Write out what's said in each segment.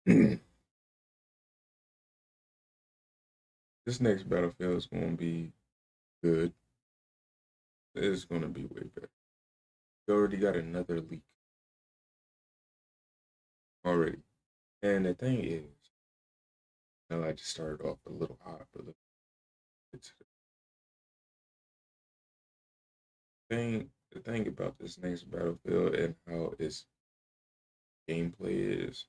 This next Battlefield is going to be good. It's going to be way better. We already got another leak already. And the thing is, I just started off a little hot, but look, it's the thing about this next Battlefield and how its gameplay is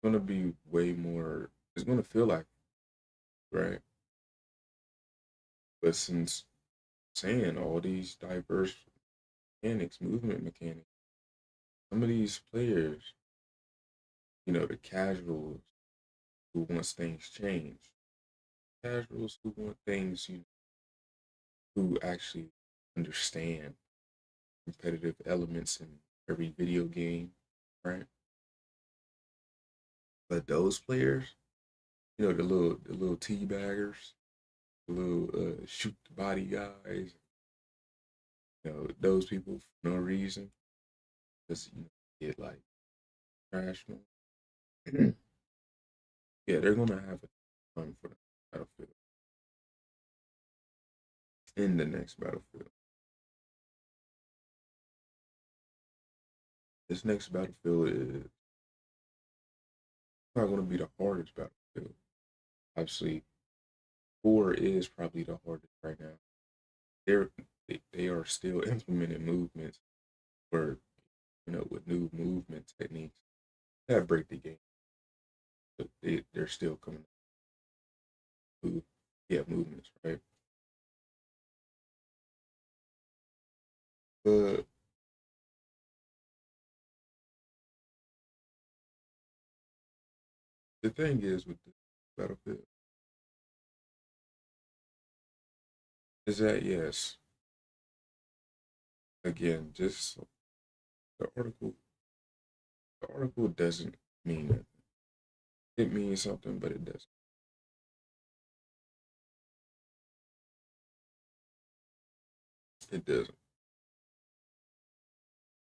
going to be way more. It's going to feel like right, but since saying all these diverse mechanics, movement mechanics, some of these players, the casuals who wants things changed, casuals who want things, who actually understand competitive elements in every video game, right? But those players, the little teabaggers, the little shoot the body guys, those people for no reason, just get like trash mode. Yeah, they're gonna have a fun for the battlefield in the next battlefield. This next battlefield is not gonna be the hardest battlefield. Obviously, four is probably the hardest right now. They're they are still implementing movements for with new movement techniques that break the game. But they're still coming up with movements, right? But the thing is with the battlefield is that yes, again, just the article the article doesn't mean that it means something, but it doesn't. It doesn't.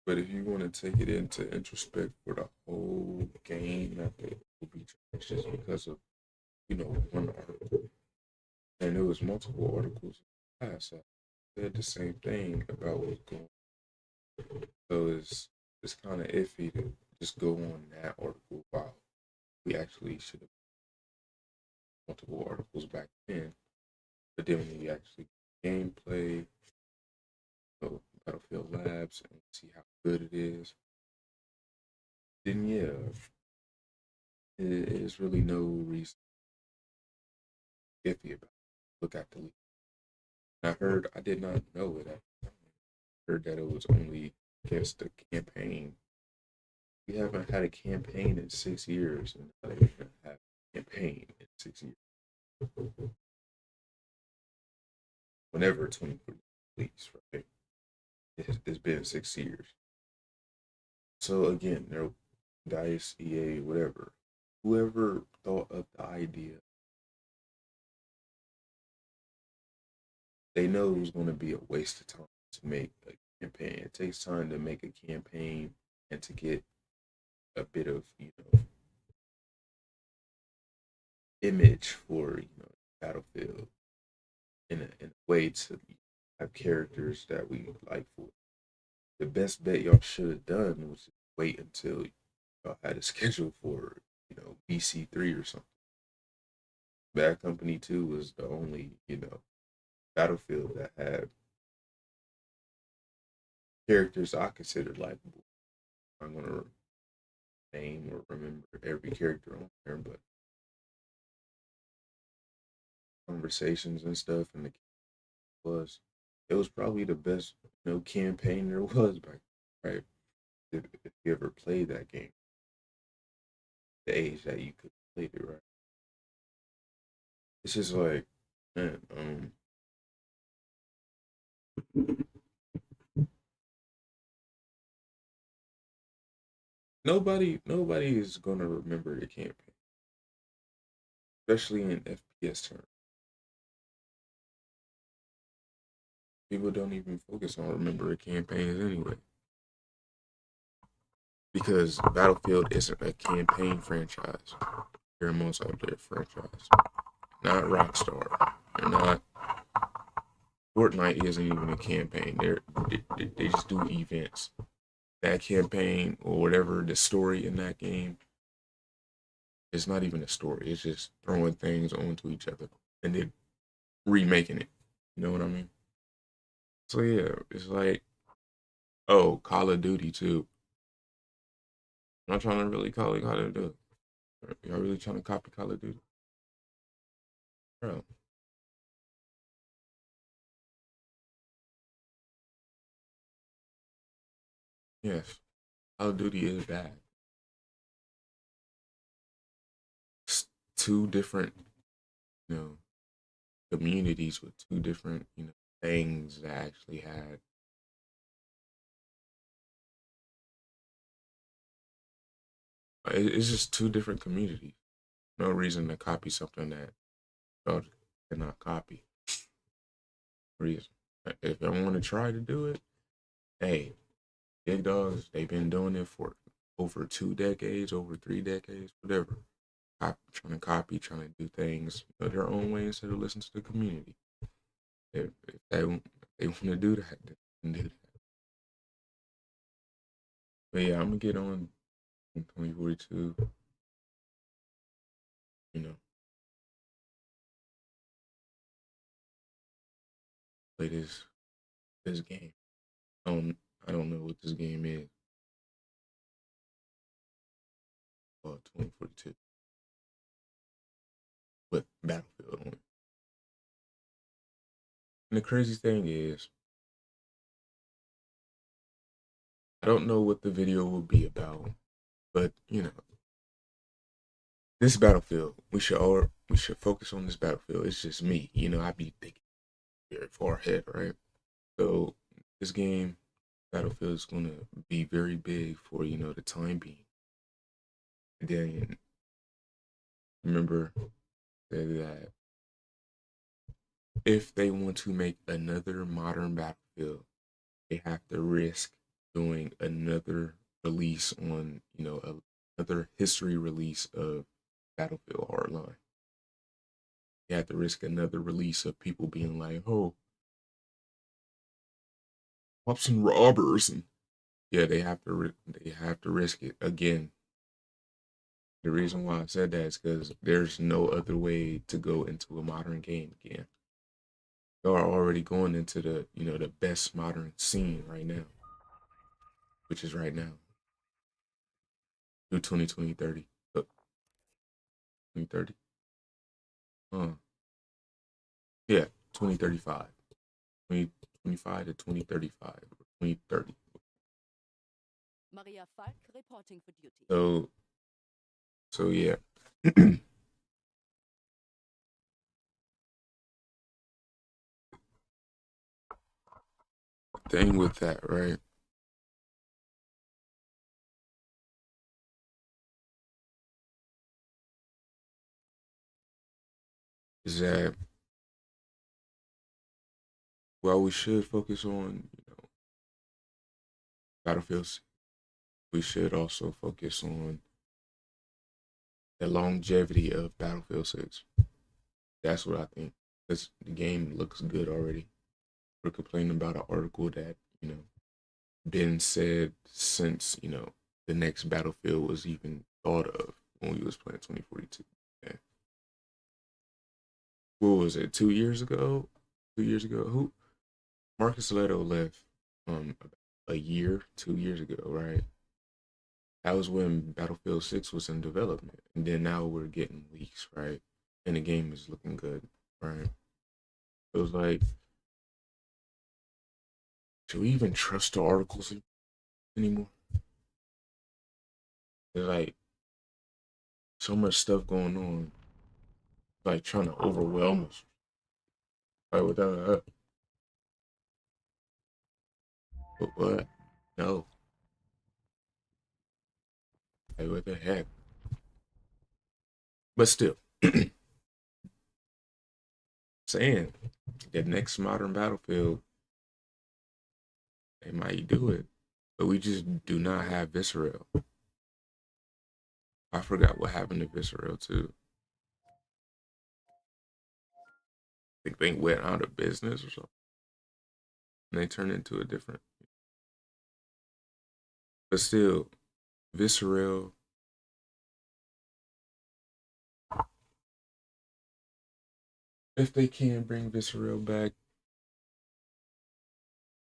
But if you want to take it into introspect for the whole game, that it will be trash just because of one article. And there was multiple articles in the past that said the same thing about what's going on. So it's kind of iffy to just go on that article while we actually should have multiple articles back then. But then when we actually gameplay, Battlefield Labs, and see how good it is, then yeah, it is really no reason iffy about it. Look at the leak. I did not know it. I heard that it was only against the campaign. We haven't had a campaign in 6 years, and I didn't have a campaign in 6 years. Whenever 2020 leaks, right? It's been 6 years. So again, Dice, EA, whatever, whoever thought of the idea, they know it was going to be a waste of time to make a campaign. It takes time to make a campaign and to get a bit of image for Battlefield in a way to have characters that we like for. The best bet y'all should have done was wait until y'all had a schedule for BC3 or something. Bad Company 2 was the only Battlefield that had characters I considered likable. I'm gonna name or remember every character on there, but conversations and stuff, and the was it was probably the best campaign there was back right. If you ever played that game, the age that you could play it right, it's just like man, nobody is gonna remember the campaign, especially in FPS terms. People don't even focus on remembering campaigns anyway. because Battlefield isn't a campaign franchise. They're a multiplayer franchise, not Rockstar. They're not. Fortnite isn't even a campaign. They just do events. That campaign or whatever the story in that game, it's not even a story. It's just throwing things onto each other and then remaking it. You know what I mean? So yeah, it's like, oh, Call of Duty too. I'm not trying to really call it Call of Duty. Y'all really trying to copy Call of Duty? Bro, yes. Call of Duty is bad. It's two different, you know, communities with two different, things that actually had. It's just two different communities. No reason to copy something that y'all cannot copy. Reason. If I want to try to do it, hey, Big Dogs, they've been doing it for over 2 decades, over 3 decades, whatever. Trying to copy, trying to do things their own way instead of listen to the community. If they want to do that, they can do that. But yeah, I'm gonna get on in 2042. You know, play this game. I don't know what this game is. 2042 with Battlefield on it. And the crazy thing is, I don't know what the video will be about, but this Battlefield, we should focus on this Battlefield. It's just me, I be thinking very far ahead, right? So this game, Battlefield, is gonna be very big for the time being. And then remember that if they want to make another modern Battlefield, they have to risk doing another release on another history release of Battlefield Hardline. They have to risk another release of people being like, "Oh, cops and robbers," and yeah, they have to risk it again. The reason why I said that is because there's no other way to go into a modern game again. They are already going into the best modern scene right now, which is right now through 2020 30. 2030. Yeah, 2035. 2025 to 2035 or 2030. Maria Falk reporting for duty. So yeah. Thing with that, right? Is that while we should focus on, battlefields, we should also focus on the longevity of Battlefield 6. That's what I think. Because the game looks good already. We're complaining about an article that, been said since, the next Battlefield was even thought of when we was playing 2042. Okay. What was it, 2 years ago? 2 years ago? Who Marcus Leto left about a year, 2 years ago, right? That was when Battlefield 6 was in development. And then now we're getting leaks, right? And the game is looking good, right? It was like, should we even trust the articles anymore? There's like so much stuff going on, like trying to overwhelm us. Like, what? No. Like, what the heck? But still, saying the next modern Battlefield, they might do it. but we just do not have Visceral. I forgot what happened to Visceral too. I think they went out of business or something. And they turned into a different. But still, Visceral. If they can bring Visceral back,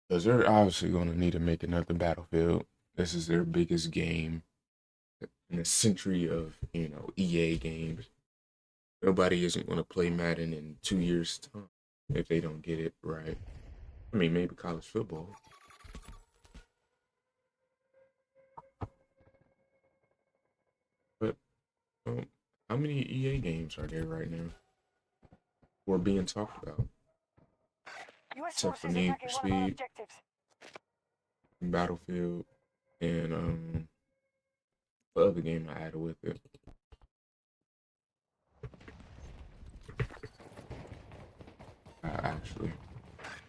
because they're obviously going to need to make another Battlefield. This is their biggest game in a century of, EA games. Nobody isn't going to play Madden in 2 years' time if they don't get it right. I mean, maybe college football. But how many EA games are there right now? Or being talked about? Except for Need for Speed, Battlefield, and the other game I added with it. Actually.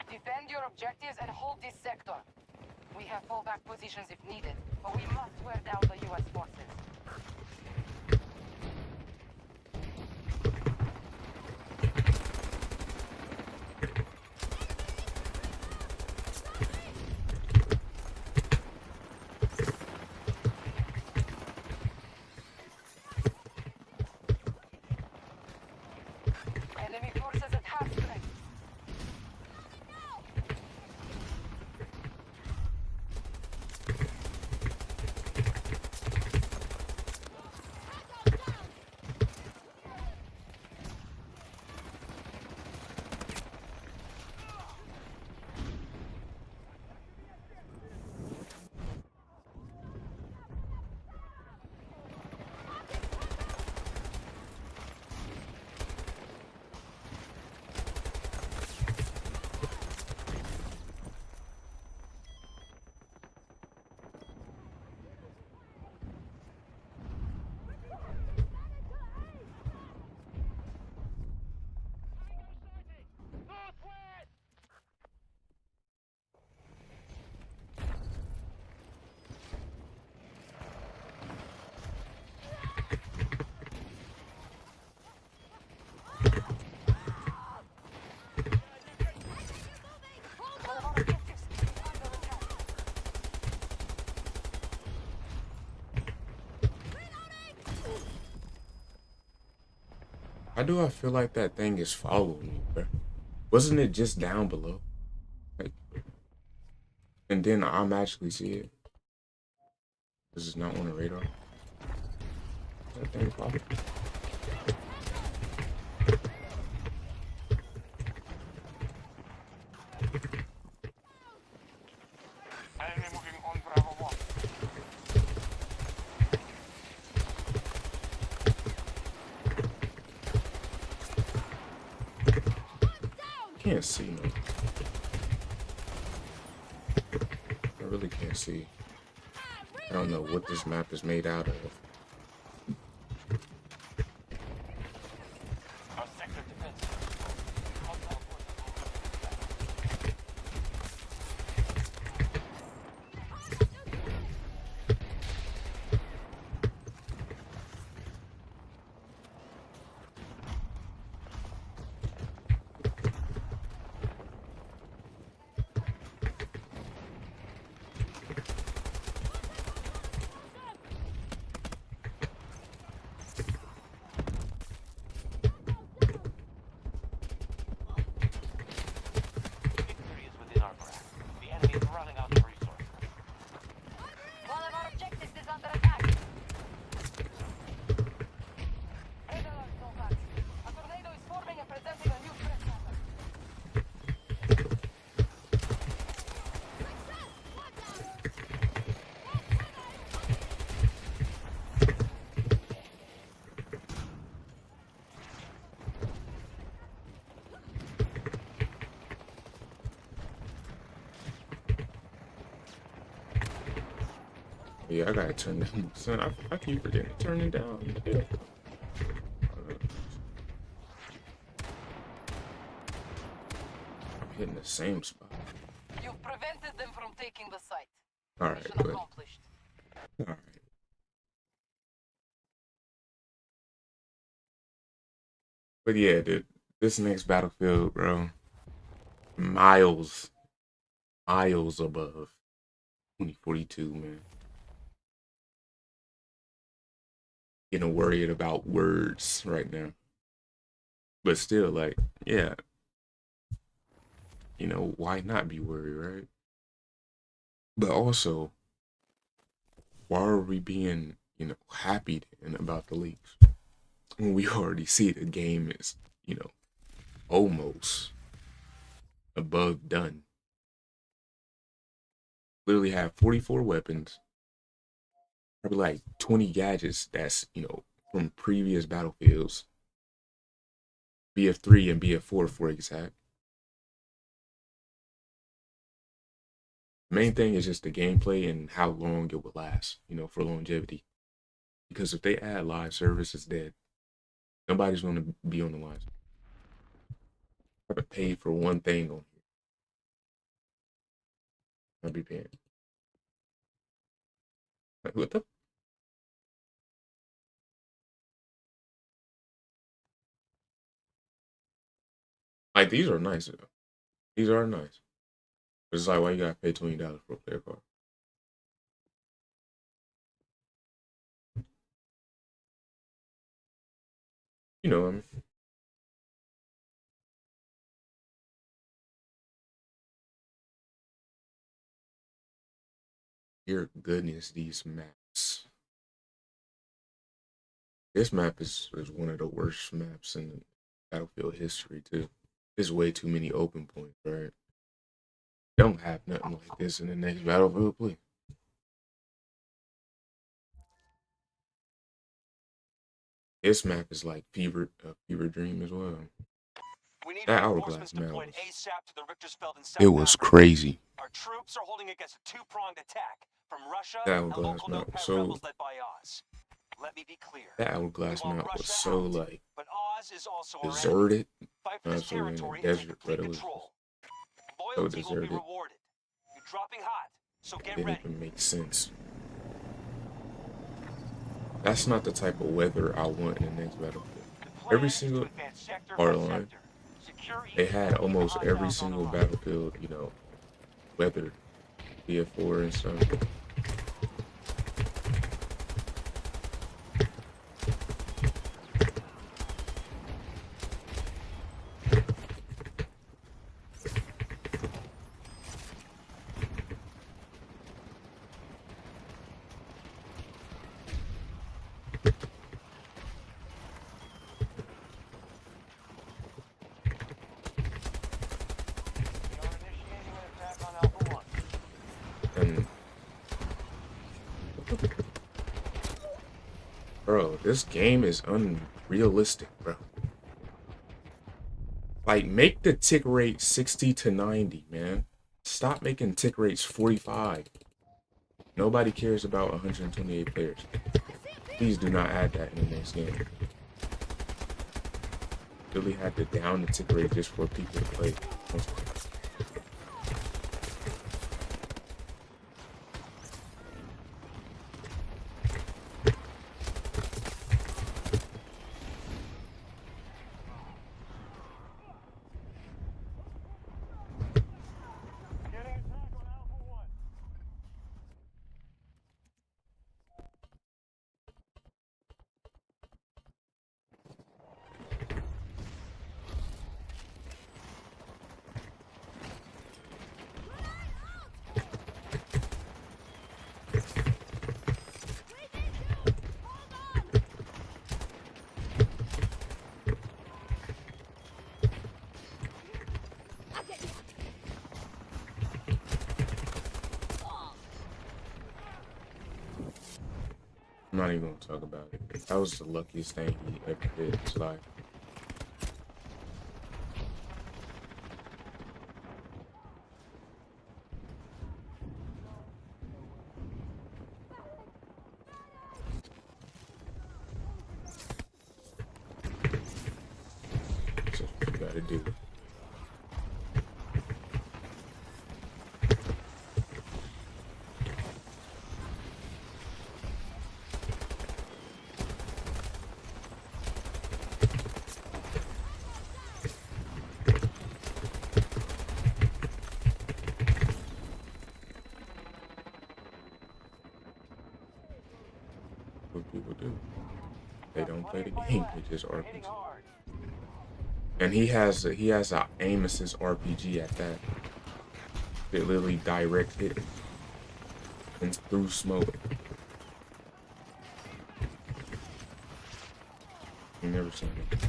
Defend your objectives and hold this sector. We have fallback positions if needed, but we must wear down the U.S. forces. Enemy forces at half strength. Why do I feel like that thing is following me, bro? Wasn't it just down below? Like, and then I magically see it. This is not on the radar. That thing following. Enemy moving on Bravo 1. Can't see, man. I really can't see. I don't know what this map is made out of. Our sector defense. Victory is within our grasp. The enemy is running out of resources. One of our objectives is under attack. Red alert, Solvax. A tornado is forming and presenting a new threat pattern. Yeah, I gotta turn down. Son, I keep forgetting to turn it down. Yeah. I'm hitting the same spot. You've prevented them from taking the site. All right, Mission but accomplished. all right. But yeah, dude, this next Battlefield, bro, miles, miles above 2042, man. Getting worried about words right now. But still, like, yeah, why not be worried, right? But also, why are we being, happy and about the leaks when we already see the game is, almost above done? Literally have 44 weapons, probably like 20 gadgets that's, from previous battlefields, BF3 and BF4 for exact. Main thing is just the gameplay and how long it will last, for longevity. Because if they add live service, it's dead. Nobody's going to be on the line. I haven't paid for one thing on here. I'll be paying. Like, what the? Like, these are nice. These are nice. But it's like, why you gotta pay $20 for a player card? You know what I mean? Dear goodness, these maps. This map is one of the worst maps in Battlefield history, too. There's way too many open points, right? Don't have nothing like this in the next Battlefield, please. This map is like fever dream as well. We need That reinforcements Hourglass map deployed was, ASAP to the Richtersfeld and South it was Africa. crazy. Our troops are holding against a two-pronged attack from Russia That and Hourglass local map was NOPAT rebels led by Oz. Let me be clear. that Hourglass We want map was Russia so out, like but Oz is also our enemy. deserted. Fight for this So in the territory and take desert, complete but it was control. so Loyalty will be deserted. rewarded. You're dropping hot, so It get didn't ready. even make sense. That's not the type of weather I want in the next Battlefield. The plan Every is to single advance sector part by of the line, sector. Secure they each had and keep the almost every hostiles on the single run. Battlefield, weather, BF4 and stuff. We are initiating an attack on Alpha 1. And bro, this game is unrealistic, bro. Like, make the tick rate 60 to 90, man. Stop making tick rates 45. Nobody cares about 128 players. Please do not add that in the next game. Really had to down the tick rate just for people to play. Getting attack on Alpha 1. I'm not even gonna talk about it. That was the luckiest thing he ever did in his life. That's what you gotta do. don't play the game. He just RPG. And he has a aim assist RPG at that. It literally direct hit and through smoke. You never seen it.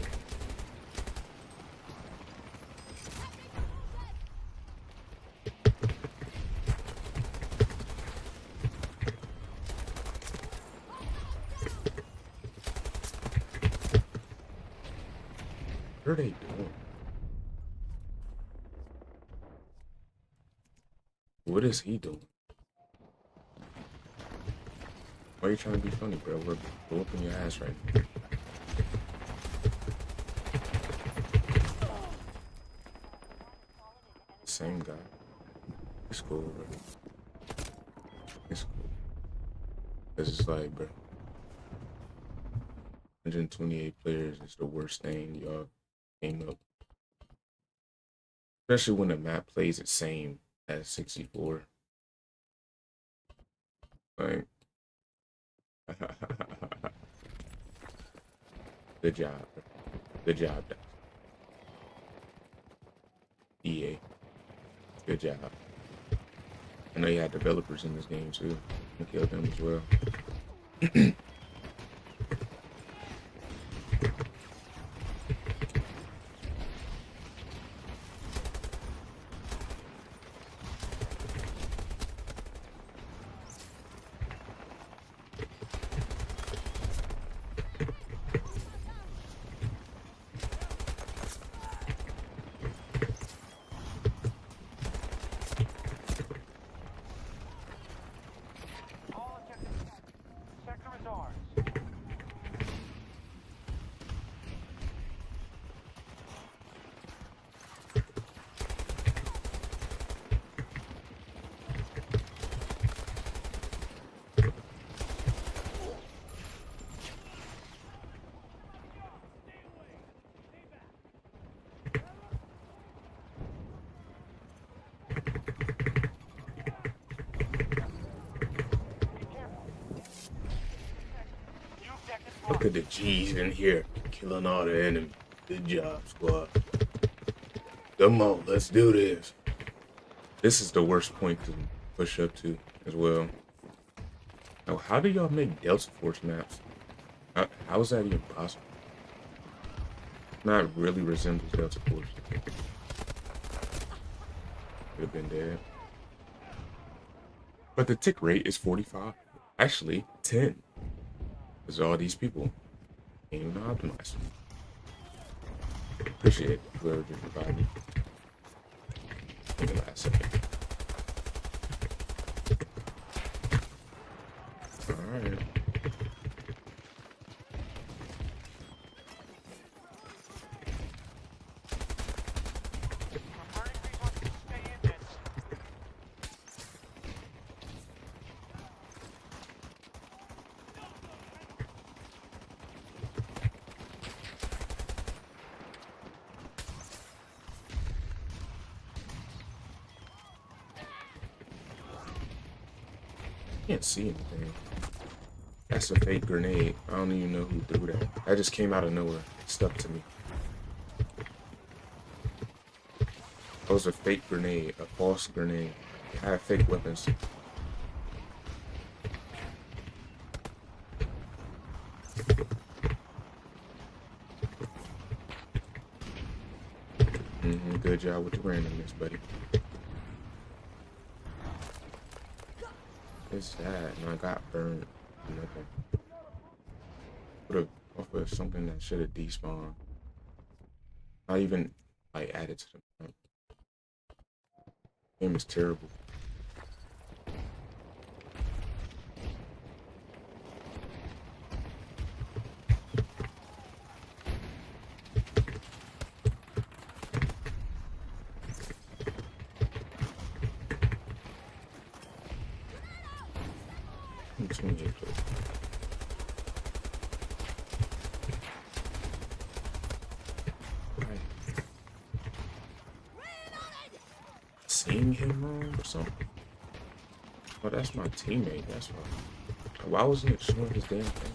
What are they doing? What is he doing? Why are you trying to be funny, bro? We're whooping your ass right now. Same guy. It's cool, bro. It's cool. It's just like, bro. 128 players is the worst thing y'all came up. Especially when the map plays the same as 64. Like, good job, bro. Good job, EA. Good job. I know you had developers in this game too. I killed them as well. Look at the G's in here, killing all the enemies. Good job, squad. Come on, let's do this. This is the worst point to push up to as well. Now, how do y'all make Delta Force maps? How is that even possible? Not really resembles Delta Force. Could have been dead. But the tick rate is 45. Actually, 10. Because all these people ain't even optimized. Appreciate whoever just revived me. In the last second. Alright. Can't see anything. That's a fake grenade. I don't even know who threw that. That just came out of nowhere. It stuck to me. That was a fake grenade, a false grenade. I have fake weapons. Good job with the randomness, buddy. What's that? And I got burned. Nothing. Would have offered something that should have despawned. Not even like added to the map. Game is terrible. Seeing him wrong or something? Oh, that's my teammate. That's why. Why wasn't it showing his damn thing?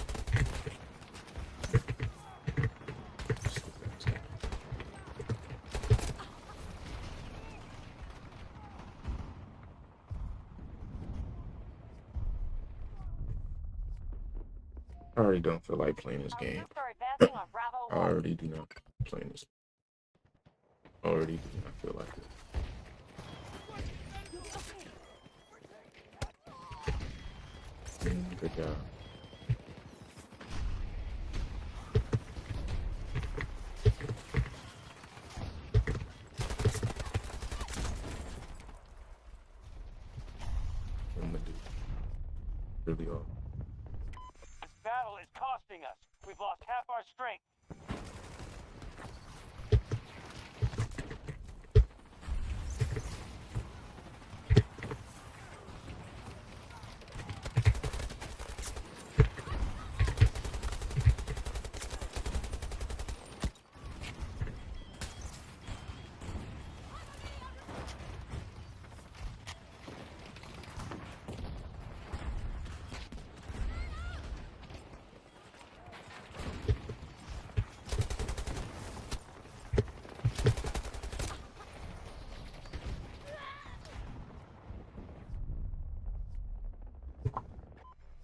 already don't feel like playing this Our game. troops are advancing on Bravo I 1. already do not play this. Already do not feel like it. Good job. I'm gonna do really all. This battle is costing us. We've lost half our strength.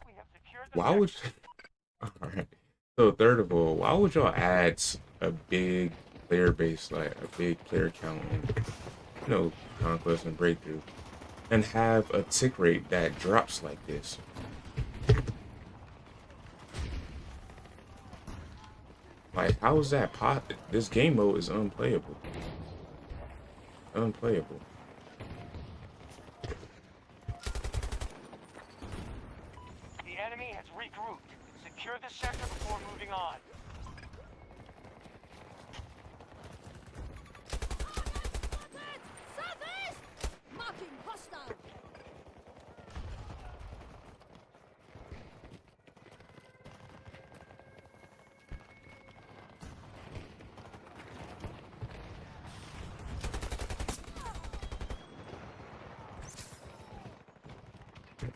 We have secured the Why would all right. So third of all, why would y'all add a big player base, like a big player count on, Conquest and Breakthrough, and have a tick rate that drops like this? Like, how is that this game mode is unplayable. Unplayable. The enemy has regrouped. Secure the sector before moving on. Southeast! Marking hostile!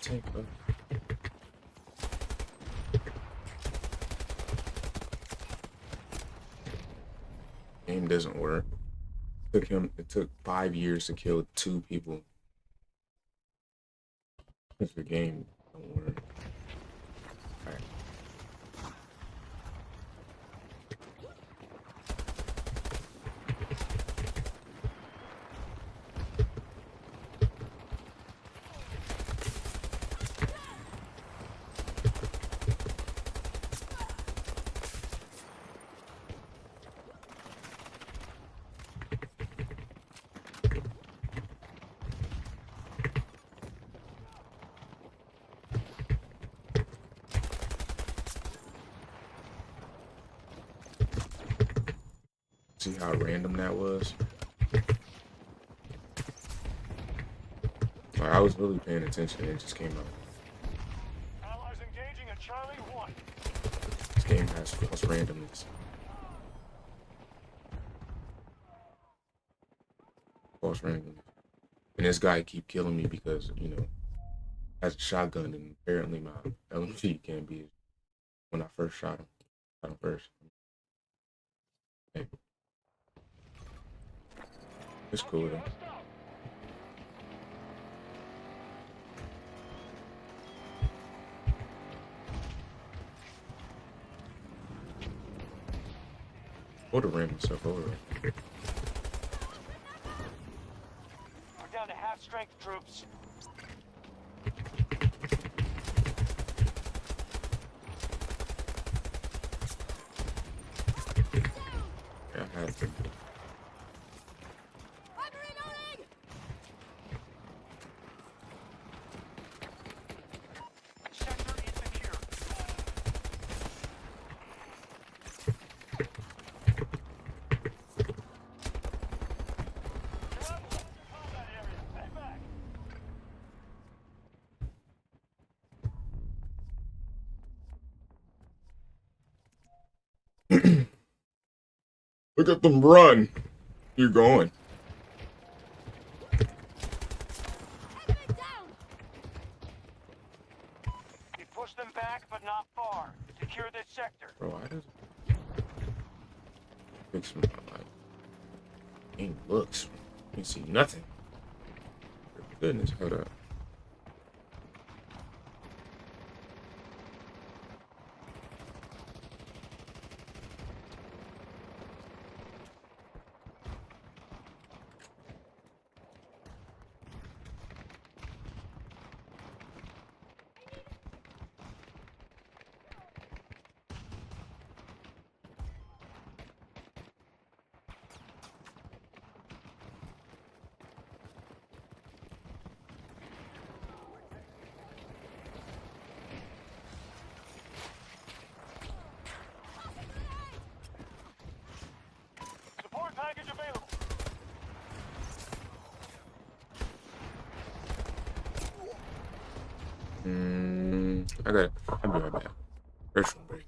Tank up. Game doesn't work. It took 5 years to kill 2 people. If the game don't work. Alright. See how random that was? Like, I was really paying attention and it just came out. Allies engaging at Charlie 1. This game has false randomness. False randomness. And this guy keep killing me because, has a shotgun and apparently my LMG can't be when I first shot him. Shot him first. Hey. It's cool though. Or to ram himself over. We're down to half strength, troops. Yeah, I had to. I'm reloading! Sector insecure. Combat area. Head back. Look at them run! You're going. Enemy down! We push them back, but not far. Secure this sector. Bro, why does it fix my life? Game looks. You can see nothing. For goodness, hold up. I got it. I'll be right back. First one break.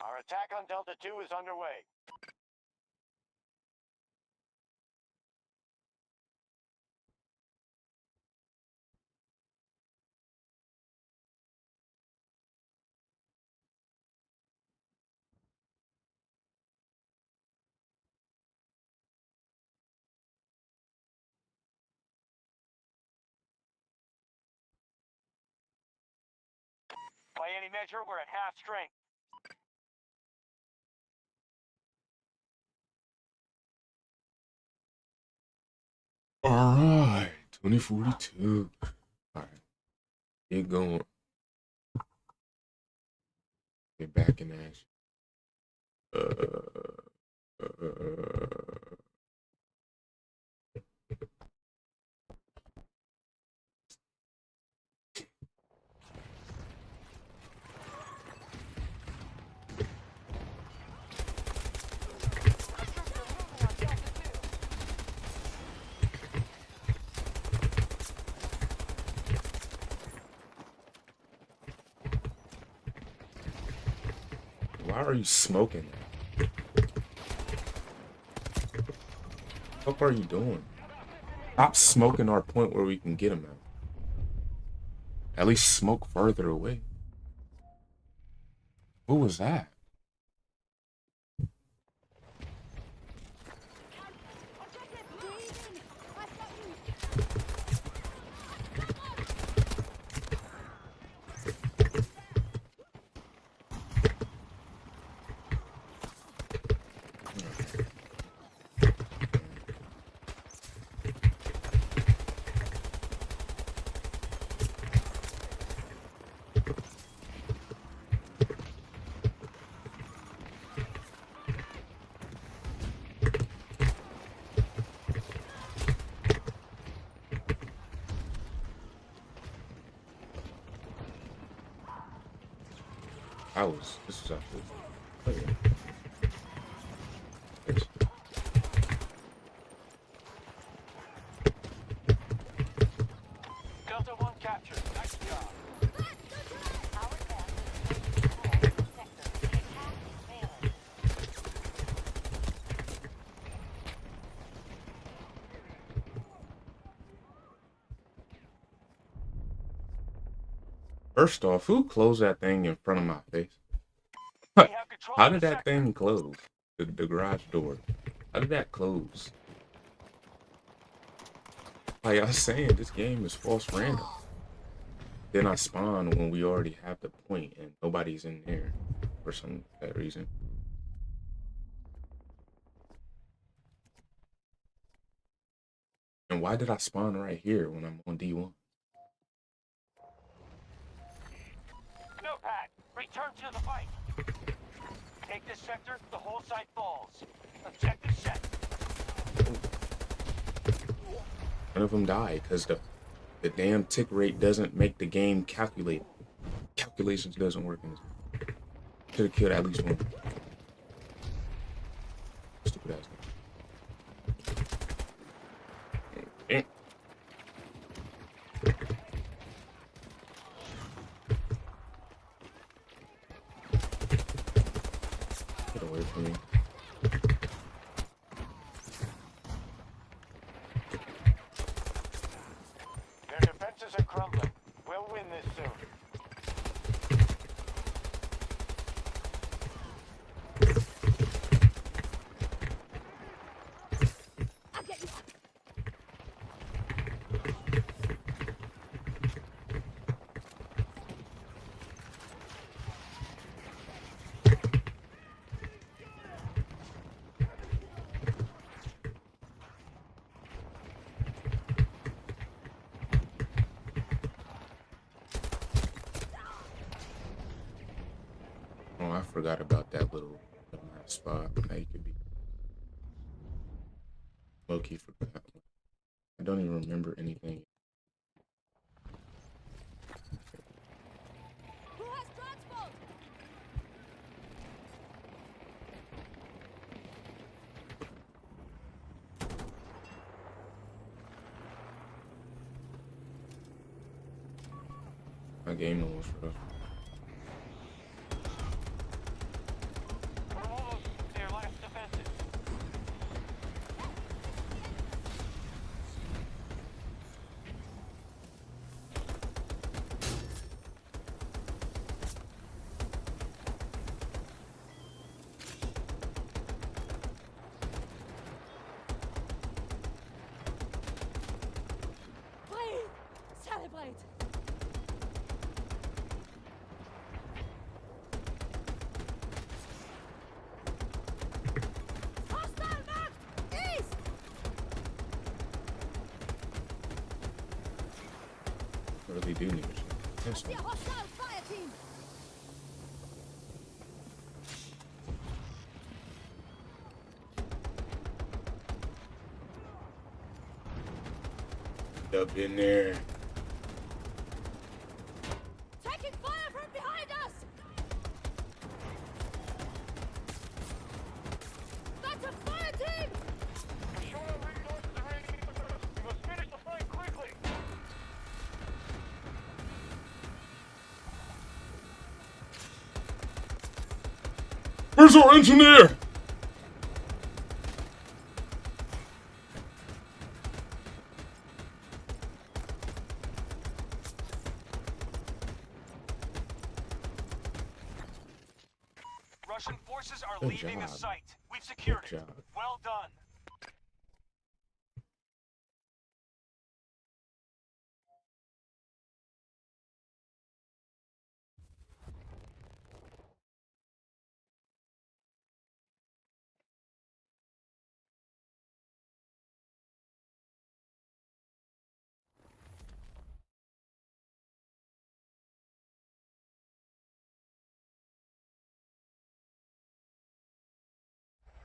Our attack on Delta 2 is underway. By any measure, we're at half strength. All right, 2042. All right, get going. Get back in action. Why are you smoking that? What are you doing? Stop smoking our point where we can get him at. At least smoke further away. Who was that? This was after. Oh, yeah. Thanks. Delta 1 captured. Nice job. Our best. Sector. The attack is failing. First off, who closed that thing in front of my face? We have control How of did the that sector. thing close? The garage door. How did that close? Like I was saying, this game is false random. Then I spawn when we already have the point and nobody's in there for some that reason. And why did I spawn right here when I'm on D1? Notepad, return to the fight. Take this sector, the whole site falls. Objective set. None of them die because the damn tick rate doesn't make the game calculate. Calculations doesn't work in this. Should have killed at least one. Stupid ass game. Get away from me. forgot about that little spot. How you could be low key forgot. I don't even remember anything. Who has transport? My game almost rough. We're almost to your last defenses. Breathe! Celebrate! Hostile marked! East! I really do need to. That's The hostile fire team! up in there. Taking fire from behind us! That's a fire team! Show up reinforcements are ready. We must finish the fight quickly. Where's our engineer? Russian forces are Good leaving the job. site. We've secured Good it. job. Well done.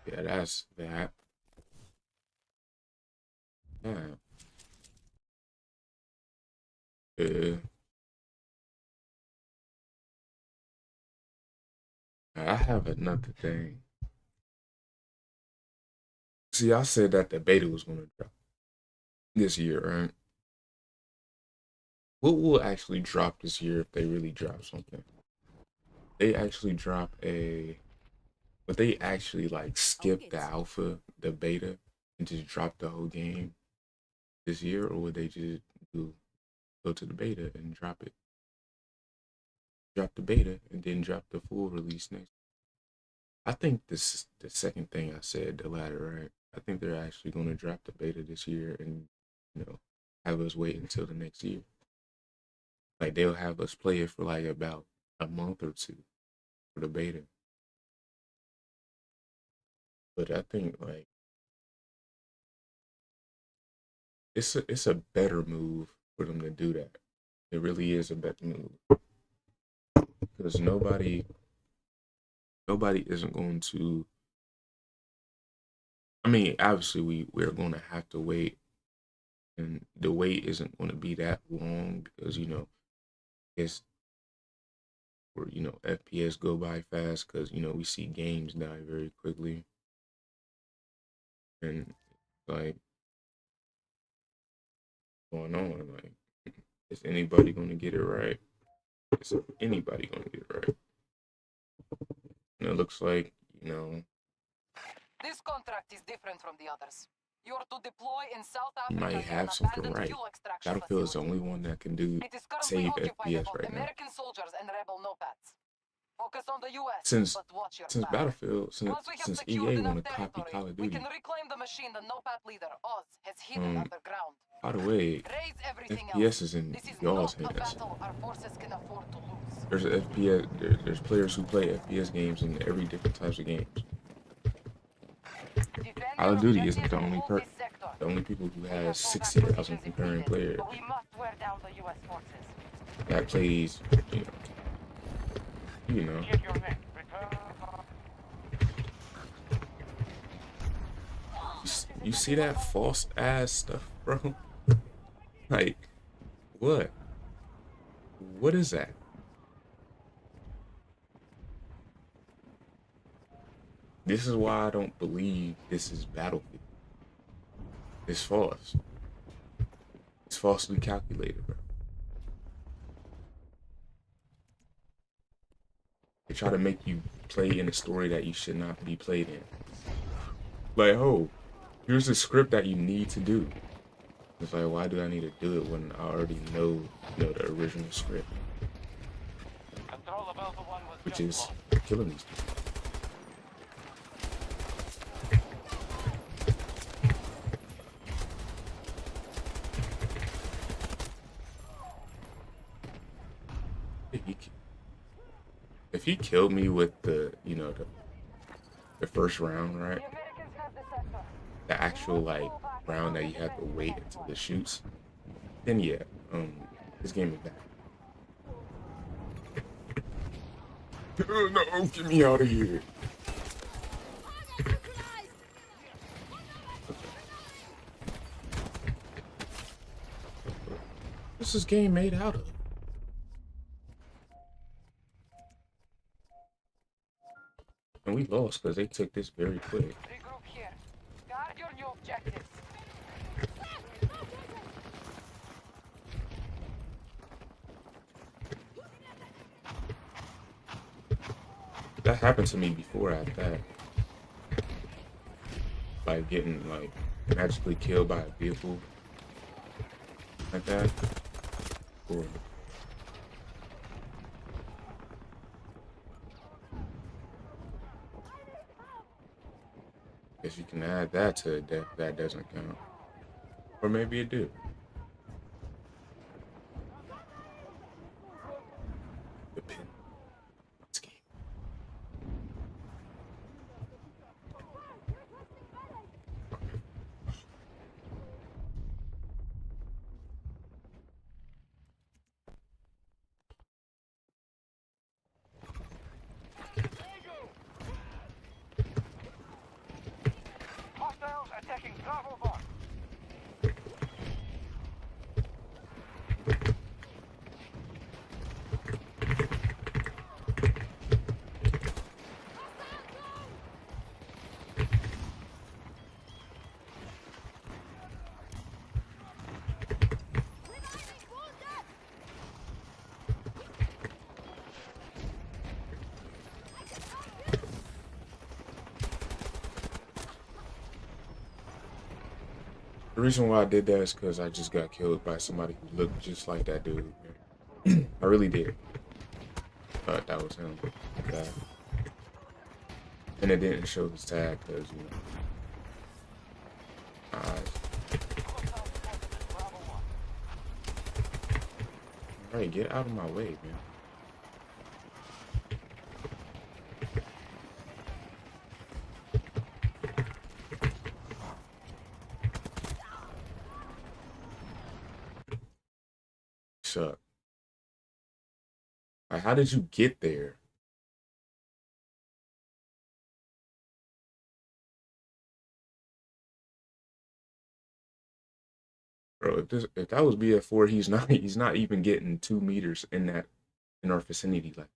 Yeah, that's that. Yeah. I have another thing. See, I said that the beta was going to drop this year, right? What will actually drop this year if they really drop something? They actually drop but they actually like skip the alpha, the beta, and just drop the whole game this year, or would they just go to the beta and drop it? Drop the beta and then drop the full release next. I think this is the second thing I said, the latter, right? I think they're actually going to drop the beta this year and, have us wait until the next year. Like, they'll have us play it for like about a month or two for the beta. But I think like it's a better move for them to do that. It really is a better move. Because nobody isn't going to. I mean, obviously we're going to have to wait, and the wait isn't going to be that long because it's where FPS go by fast because we see games die very quickly, and like going on, like is anybody going to get it right? Is anybody going to get it right? And it looks like This contract is different from the others. You're to deploy in South you Africa might to an have something abandoned right. fuel extraction Battlefield is the facility. only one that can do It is currently save occupied FPS by right now. American soldiers and rebel nopads. Focus on the US, Since but watch your since back. Battlefield, Once we have since secured EA enough want to copy territory, Call of we Duty. can reclaim the machine the Nopat leader, Oz, has hidden underground. By the way, Raise everything FPS else. is in This is y'all's not a hands. battle our forces can afford to lose. There's there's players who play FPS games in every different types of games. Defend Call of your Duty isn't objectives the and only hold this sector. the only people who We has have fallback 60,000 positions if concurrent needed, players but we must wear down the US forces. that play these, Check your neck. Return You see that false ass stuff, bro? Like, what? What is that? This is why I don't believe this is Battlefield. It's false. It's falsely calculated, bro. They try to make you play in a story that you should not be played in. Like, oh, here's a script that you need to do. It's like, why do I need to do it when I already know, the original script, Control of Alpha 1 was which just is lost. killing these people. If he, if he killed me with the first round, right? The Americans have the sector. The actual like round that you have to wait until it shoots, then yeah, this game is bad. No, get me out of here. Target neutralized! What's this game made out of? And we lost because they took this very quick. Regroup here. Guard your new objectives. That happened to me before at that. Like getting like magically killed by a vehicle like that. Or guess you can add that to a death that doesn't count. Or maybe it do. Depends. It's game. Hostiles attacking Bravo 1. The reason why I did that is because I just got killed by somebody who looked just like that dude. I really did. Thought that was him. That. And it didn't show his tag because, Alright, get out of my way, man. Suck. Like, how did you get there? Bro, if that was BF4, he's not even getting 2 meters in our vicinity. Like,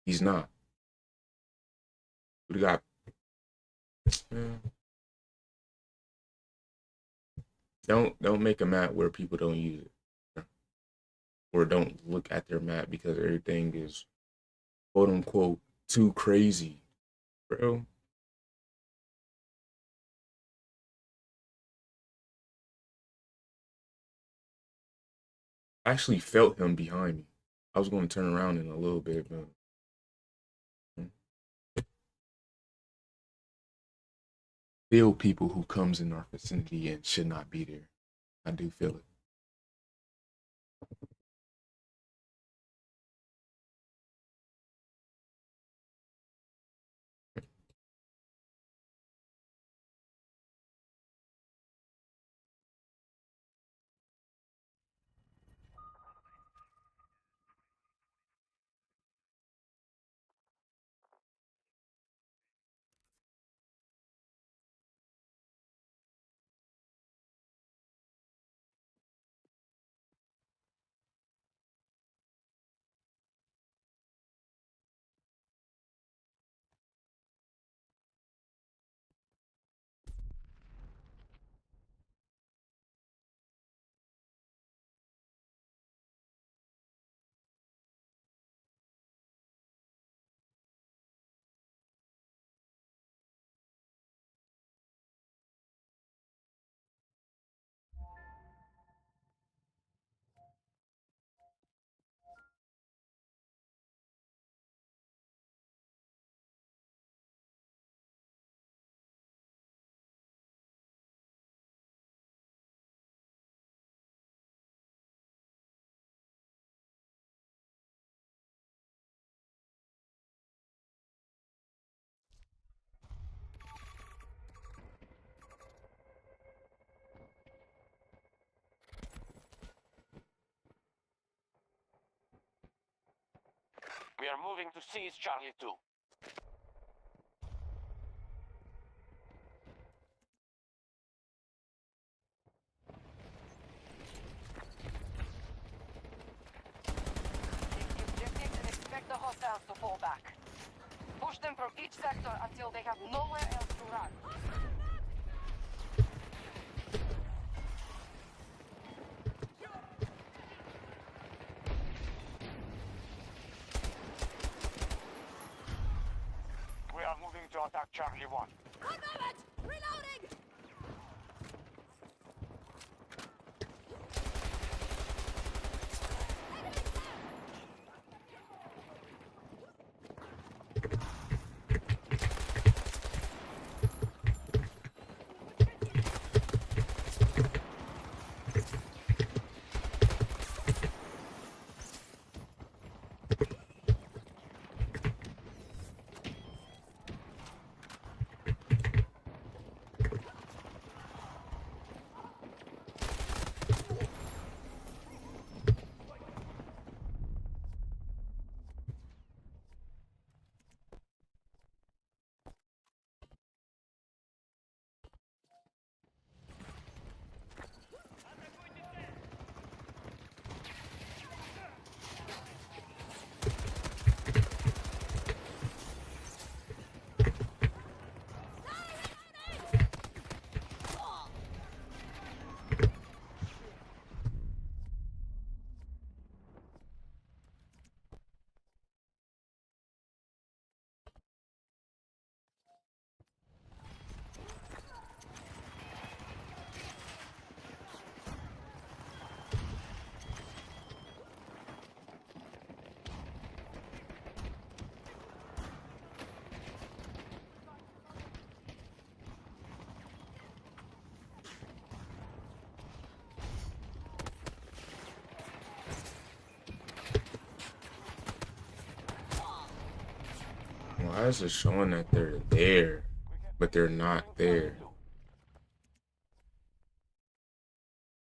he's not. We got don't make a map where people don't use it. Or don't look at their map because everything is quote unquote too crazy. Bro. I actually felt him behind me. I was going to turn around in a little bit, but feel people who comes in our vicinity and should not be there. I do feel it. We are moving to seize Charlie 2. Take the objectives and expect the hostiles to fall back. Push them from each sector until they have nowhere else to run. We are moving to attack Charlie 1. One moment! Reloading! Why is it showing that they're there, but they're not there?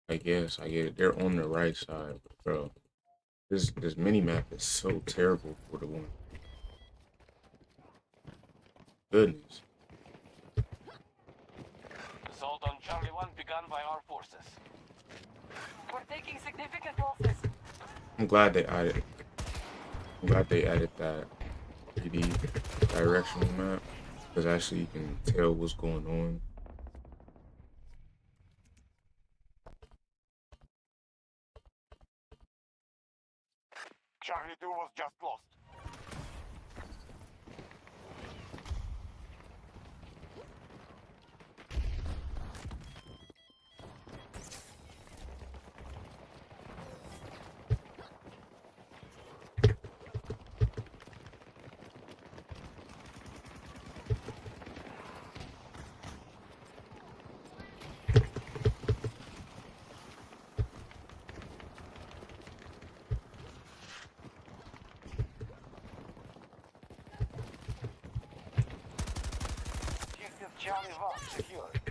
I guess I get it. They're on the right side, but bro. This mini map is so terrible for the one. Goodness. Assault on Charlie 1 begun by our forces. We're taking significant losses. I'm glad they added. I'm glad they added that 3D directional map, because actually you can tell what's going on. Charlie 2 was just lost. Objective Charlie 1 secured.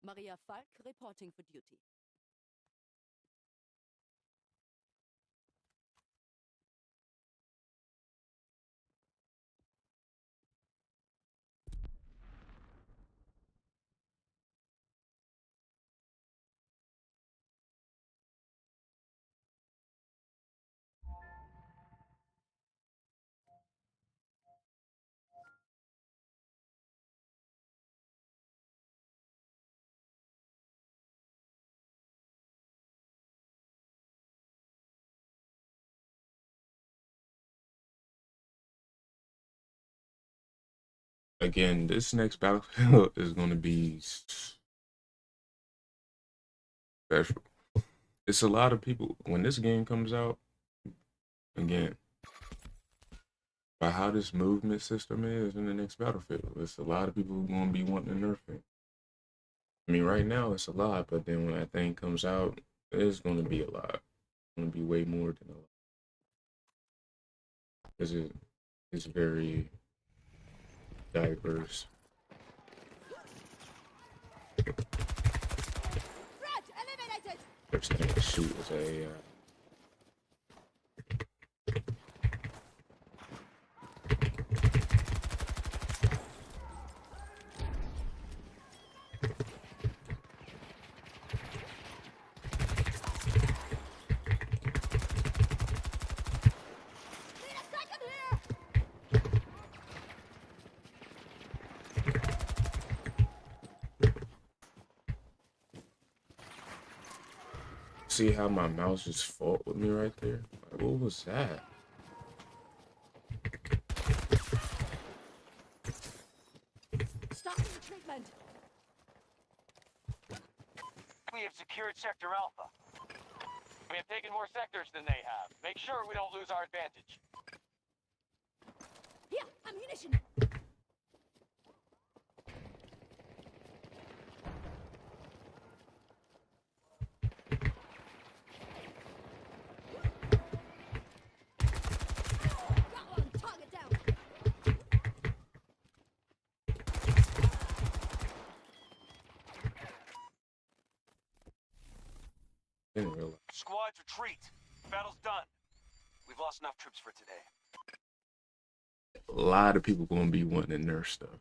Maria Falk reporting for duty. Again, this next Battlefield is going to be special. It's a lot of people when this game comes out. Again, by how this movement system is in the next Battlefield, it's a lot of people who going to be wanting to nerf it. I mean, right now it's a lot, but then when that thing comes out, it's going to be a lot. It's going to be way more than a lot. Because it's very diverse. Threat eliminated! First thing to shoot is a Need a second here! see how my mouse just fought with me right there? Like, what was that? Starting treatment. We have secured Sector Alpha. We have taken more sectors than they have. Make sure we don't lose our advantage. Here, ammunition. Got one. Target down. Didn't realize. Squads retreat. Battle's done. We've lost enough troops for today. A lot of people going to be wanting to nerf stuff.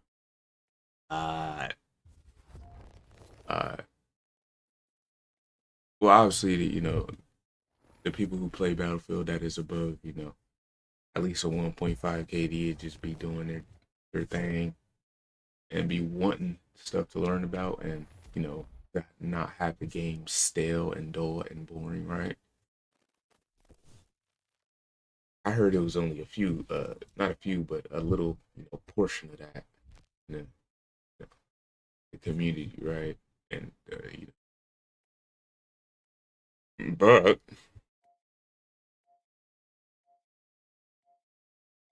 Well, obviously, the people who play Battlefield that is above, at least a 1.5 KD, just be doing their thing and be wanting stuff to learn about and, not have the game stale and dull and boring, right? I heard it was only a few, not a few, but a little, portion of that in the community, right? And, but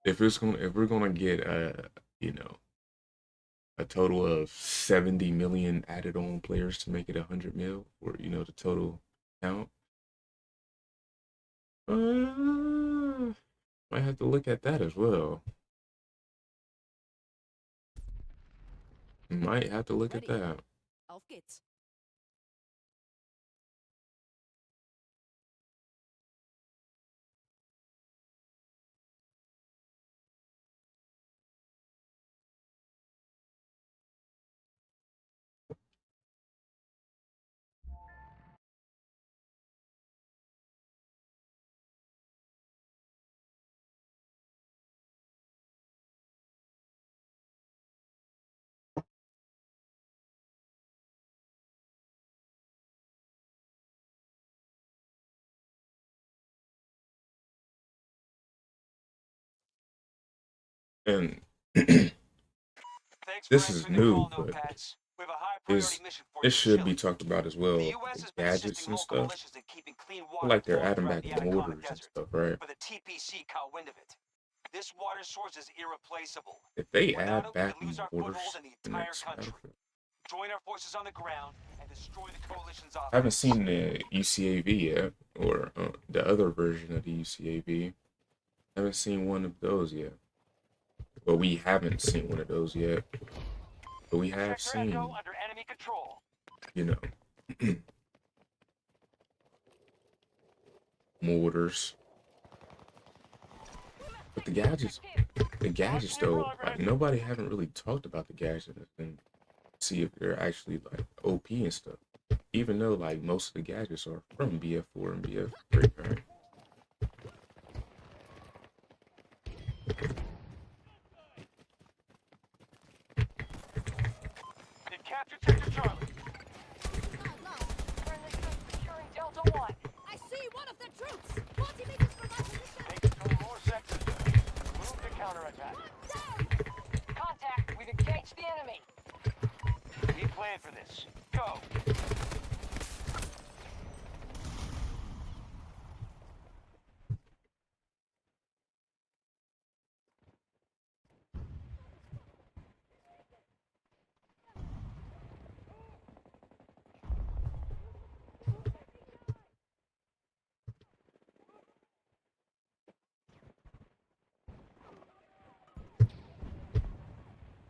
if we're gonna get a total of 70 million added on players to make it 100 mil, or the total count, might have to look at that as well. Might have to look at Ready. that. Auf geht's. And Thanks for this is answering the new, call, but Notepads. We have a high is priority mission for it you in should be Chile. talked about as well. The U.S. has been Gadgets assisting and local stuff. militias in keeping clean I water feel like they're flowing adding throughout back the Atacama mortars and Desert. stuff, right? But the TPC caught wind of it. This water source is irreplaceable. If they Without add it, back we lose our mortars foothold in the in entire next country. Battlefield. Join our forces on the ground and destroy the coalition's I haven't offense. seen the UCAV yet, or the other version of the UCAV. I haven't seen one of those yet. Well, we haven't seen one of those yet. But we have Sector Echo seen under enemy control. you know, mortars. But the gadgets though, like nobody haven't really talked about the gadgets and see if they're actually like OP and stuff. Even though like most of the gadgets are from BF4 and BF3, right? They captured Sector Charlie. Friendly troops securing Delta 1. I see one of the troops! 40 meters from my position! They control more sectors. Move to counterattack. Contact. We've engaged the enemy. We planned for this. Go.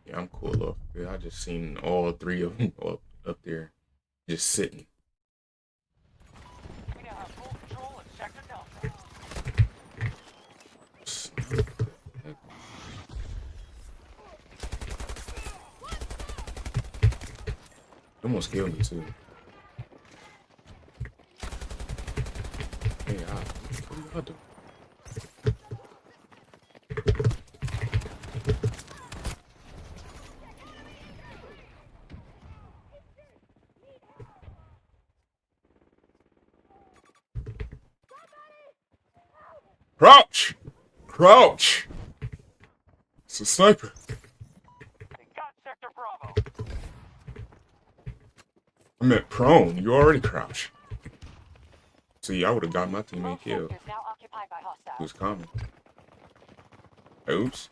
Yeah, I'm cool off there. I just seen all three of them up there, just sitting. We now have full control of Sector Delta. Almost killed me too. Hey, what are y'all doing? Crouch! Crouch! It's a sniper. They got Sector Bravo. I meant prone. You already crouch. See, I would have got my teammate killed. Sectors now occupied by He hostiles. was coming. Oops.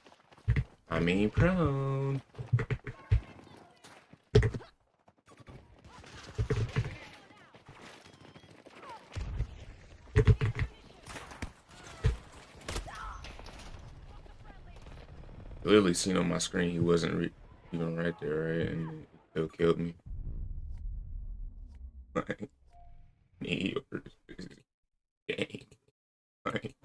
I mean prone. Literally seen on my screen he wasn't even right there, right? And he still killed me. Like, me or gang. Like,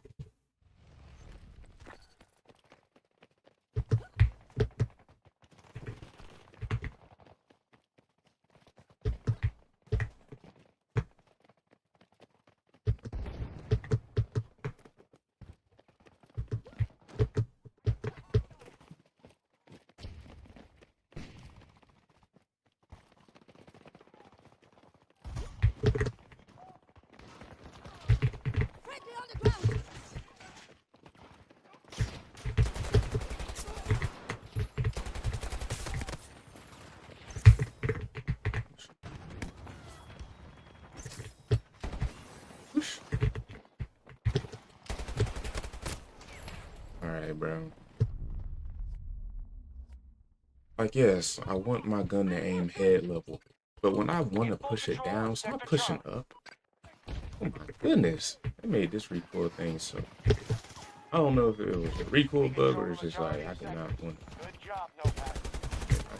Friendly on the ground! alright, bro. Like, yes, I want my gun to aim head level. But when I want to push it down, stop pushing up. Oh my goodness. They made this recoil thing so. I don't know if it was a recoil bug or it's just like I did not want to. Good job, Nomad.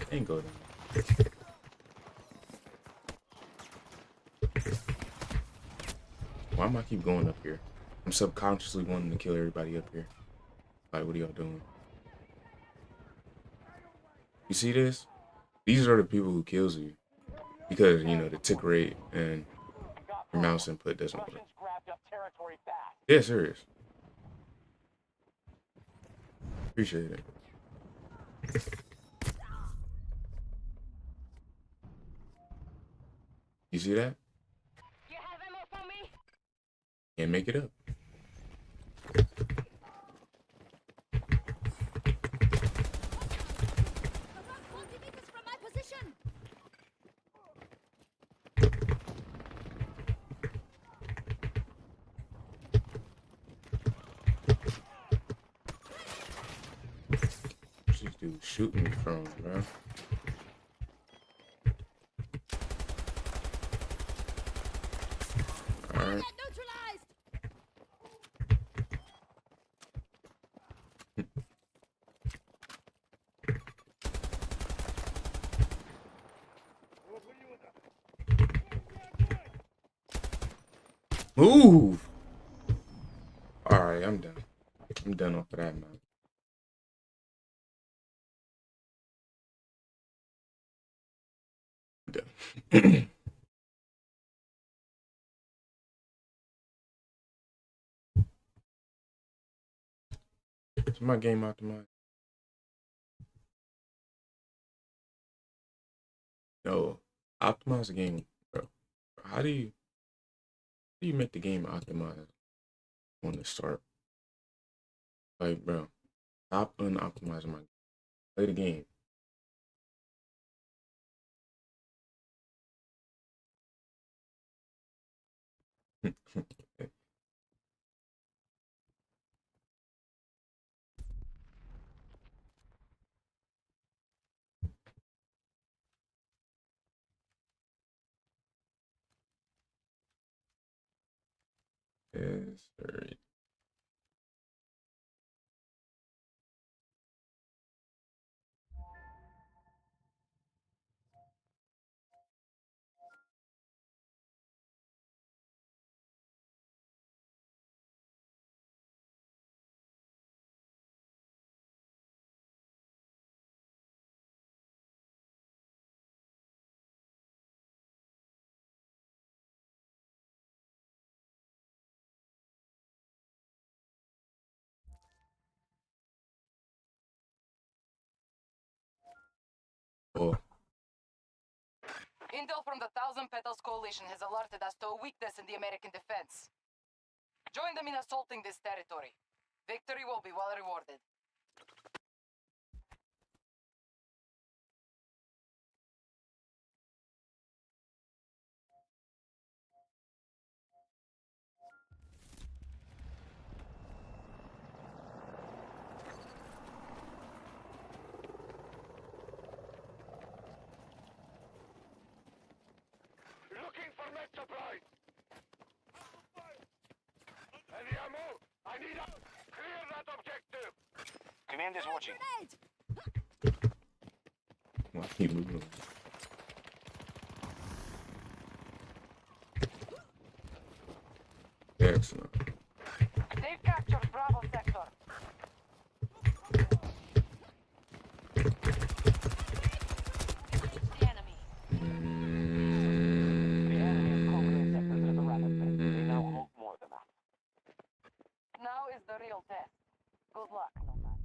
I can't go down. Why am I keep going up here? I'm subconsciously wanting to kill everybody up here. Like, what are y'all doing? You see this? These are the people who kills you. Because, you know, the tick rate and Got your Bravo. mouse input doesn't work. Russians grabbed up territory fast. Yeah, serious. Appreciate it. You see that? You have ammo for me? Can't make it up. About 40 meters from my position! Where's these dudes shooting me from, bro? Alright. Get neutralized! Move. All right, I'm done. I'm done off of that, man. I'm done. It's my game optimized. No, optimize the game, bro. How do you make the game optimized on the start? Like, bro, stop unoptimizing my game. Play the game. Yes, sir. Oh, Intel from the Thousand Petals Coalition has alerted us to a weakness in the American defense. Join them in assaulting this territory. Victory will be well rewarded. Looking for med supplies. Any ammo? I need a... Clear that objective. Command is watching. Grenade! why keep moving? Excellent. They've captured Bravo sector. The enemy. The enemy is conquering sectors at a rapid pace. They now hold more than that. Now is the real test. Good luck, Nomad.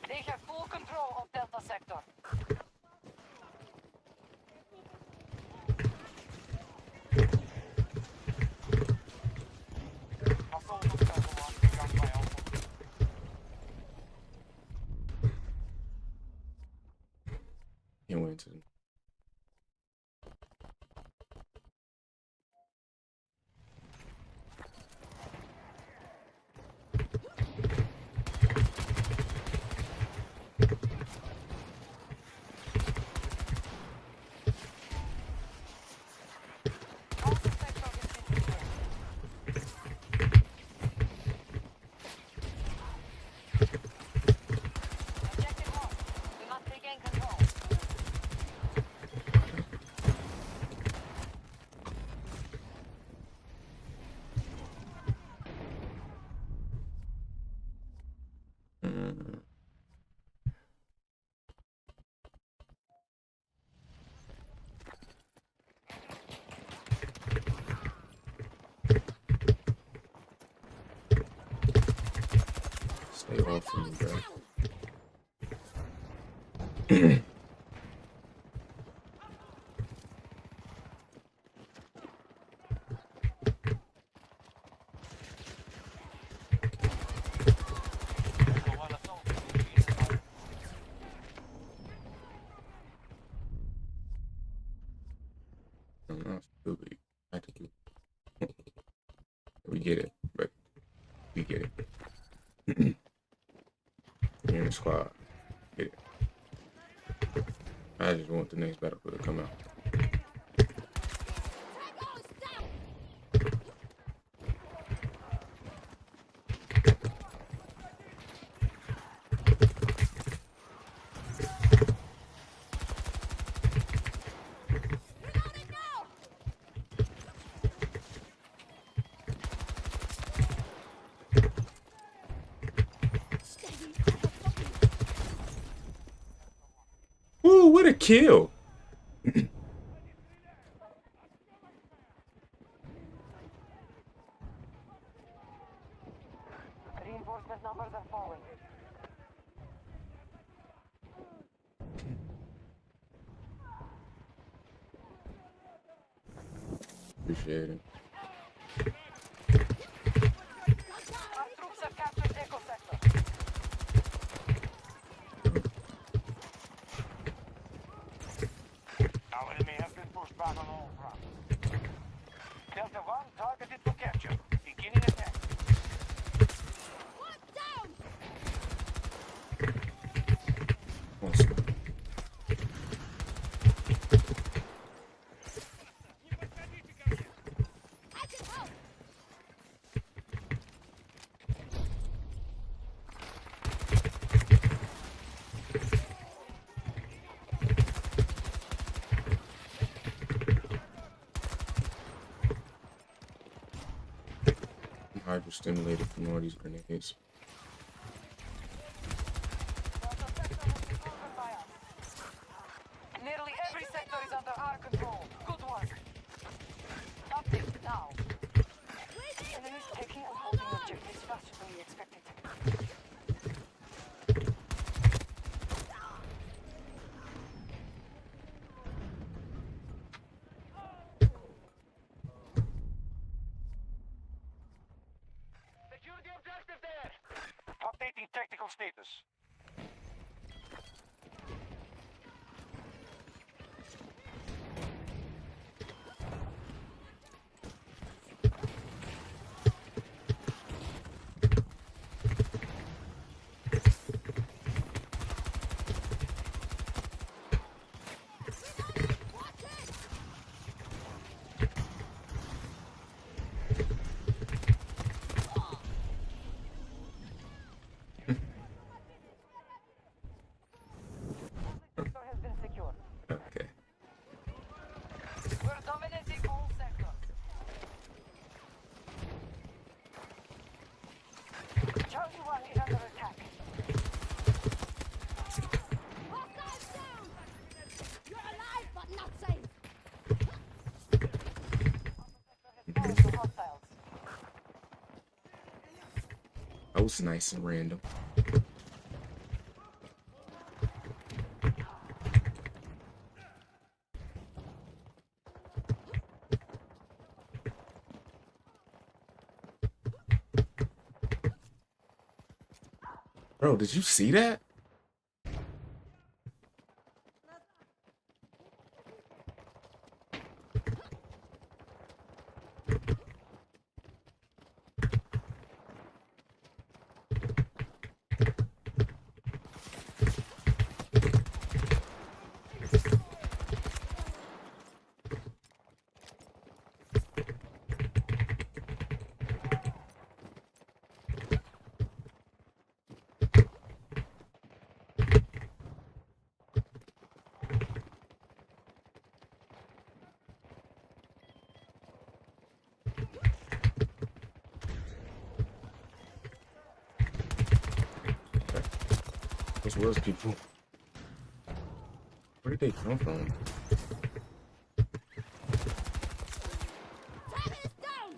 They have full control of Delta sector. Assault on Delta 1 begun by Alpha. Can't wait to. Alpha sector has been secured. Objective lost. We must regain control. Mm. Stay off of me, bro. Delta 1 assault is initiated. I'm not stupid. Tactically. We get it, but we get it. You're in the squad. Get it. I just want the next battlefield to come out. Tango is down! kill. Reinforcement numbers are falling. Appreciate it. Our troops have captured Echo Sector. Our enemy has been pushed back on all fronts. Delta 1 targeted for capture. Beginning attack. One down! Awesome. I can help! I'm hyper-stimulated from all these grenades. Delta Sector has been conquered by us. Nearly every sector is under our control. Good work. Update now. Enemies taking and holding objectives faster than we expected. Secure the objective there. Updating technical status. Sector has been secured. Okay. We're dominating all sectors. Charlie 1 is under attack. Hostiles down! You're alive, but not safe! Falling to hostiles. That was nice and random. Bro, did you see that? Those was people. Where did they come from? Target is down!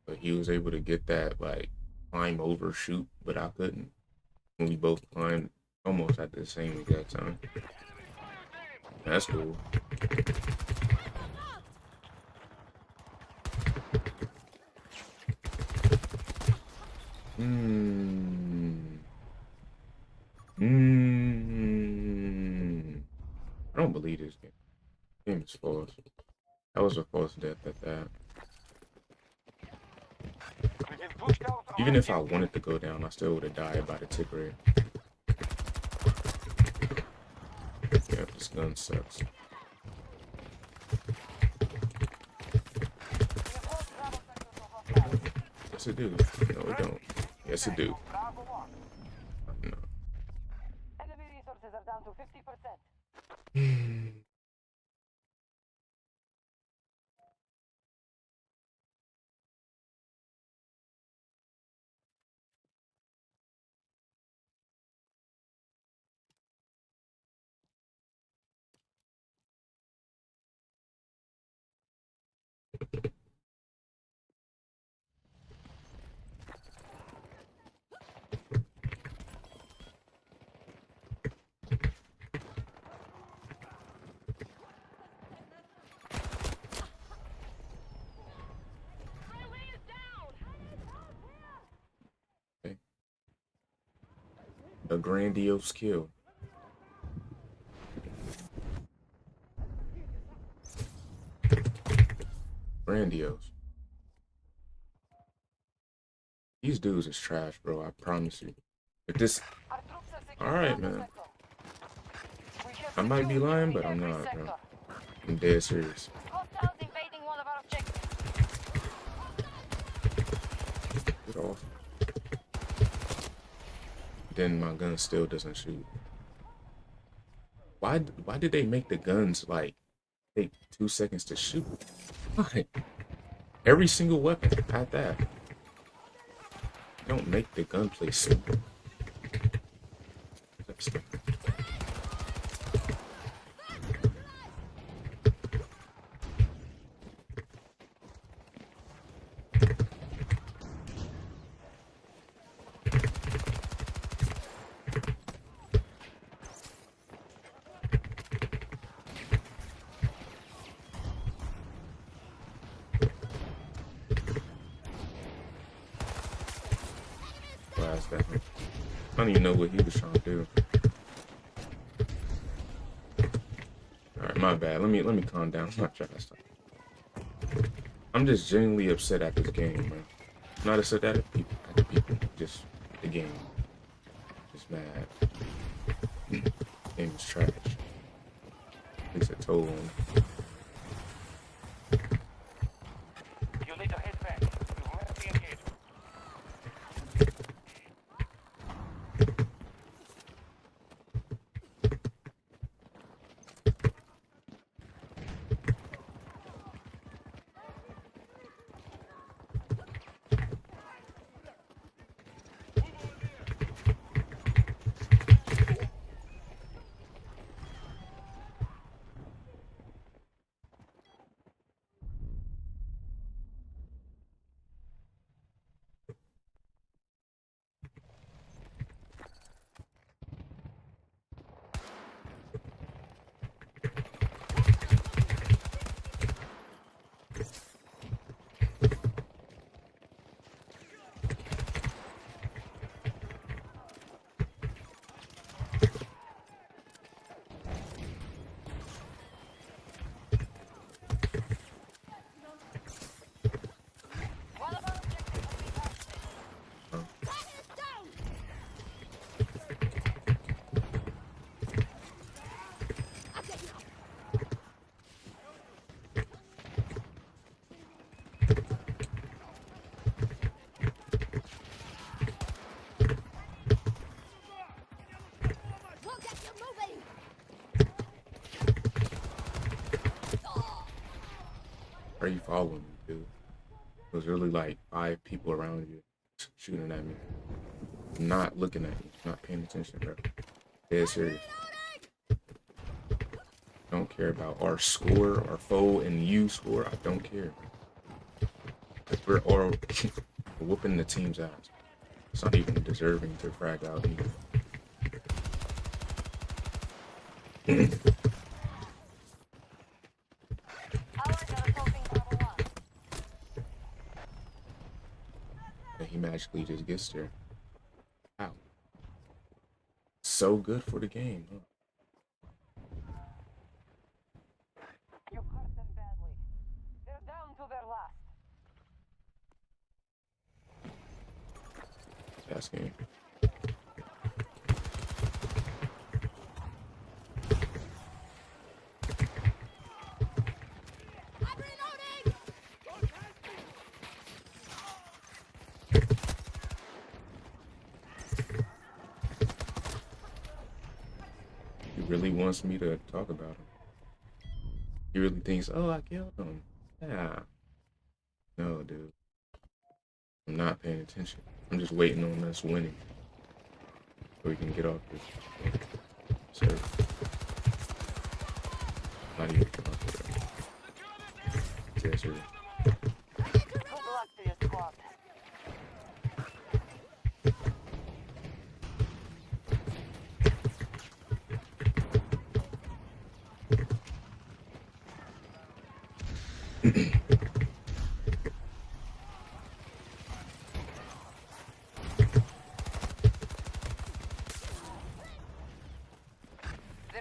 But he was able to get that, like, climb over shoot, but I couldn't. When we both climbed almost at the same exact time. That's cool. I don't believe this game. This game is false. That was a false death at that. We've been pushed out. Even if I wanted to go down, I still would have died by the tick rate. Yeah, this gun sucks. Yes, it do. No, it don't. Yes, it do. Bravo 1. No. Enemy resources are down to 50%. a grandiose kill. Grandiose. These dudes is trash, bro. I promise you. If this, Our troops have secured all right, Alpha man. sector. We have I might be secured lying, nearly but I'm every not, bro. sector. I'm dead serious. Hostiles invading one of our objectives. Get off. Then my gun still doesn't shoot. Why did they make the guns like take 2 seconds to shoot? Why? Every single weapon had that. Don't make the gunplay simple. That's the- Blast that one. I don't even know what he was trying to do. Alright, my bad. Let me calm down. I'm not trying to stop. I'm just genuinely upset at this game, man. I'm not upset at the people. Just the game. Just mad. Game is trash. Takes a toll on me. You need to head back. We will be engaged. One of our objectives has been captured. Target down! I'll get you. We'll get you moving! Are you following me, dude? There's really like 5 people around you shooting at me. Not looking at me. Not paying attention, bro. Dead serious. Don't care about our score, our foe and you score. I don't care. Like we're all whooping the team's ass. It's not even deserving to frag out either. Allies are assaulting Bravo 1. And he magically just gets there. Wow. So good for the game, huh? You hurt them badly. They're down to their last. That's game. I'm reloading! He really wants me to talk about him. He really thinks, oh, I killed him. Yeah. No, dude. I'm not paying attention. I'm just waiting on us winning. So we can get off this. So, not even off this. Yes, sir. Good luck to your squad.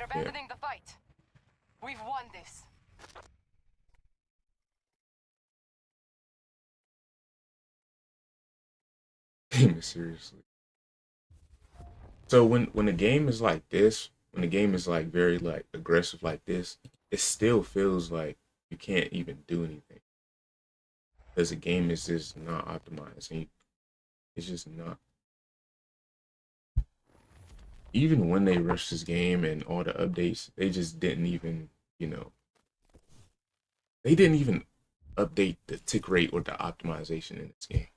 They're abandoning the fight. We've won this. Seriously. So when the game is like this, when the game is like very like aggressive like this, it still feels like you can't even do anything because the game is just not optimized. And it's just not. Even when they rushed this game and all the updates, they just didn't even, they didn't even update the tick rate or the optimization in this game.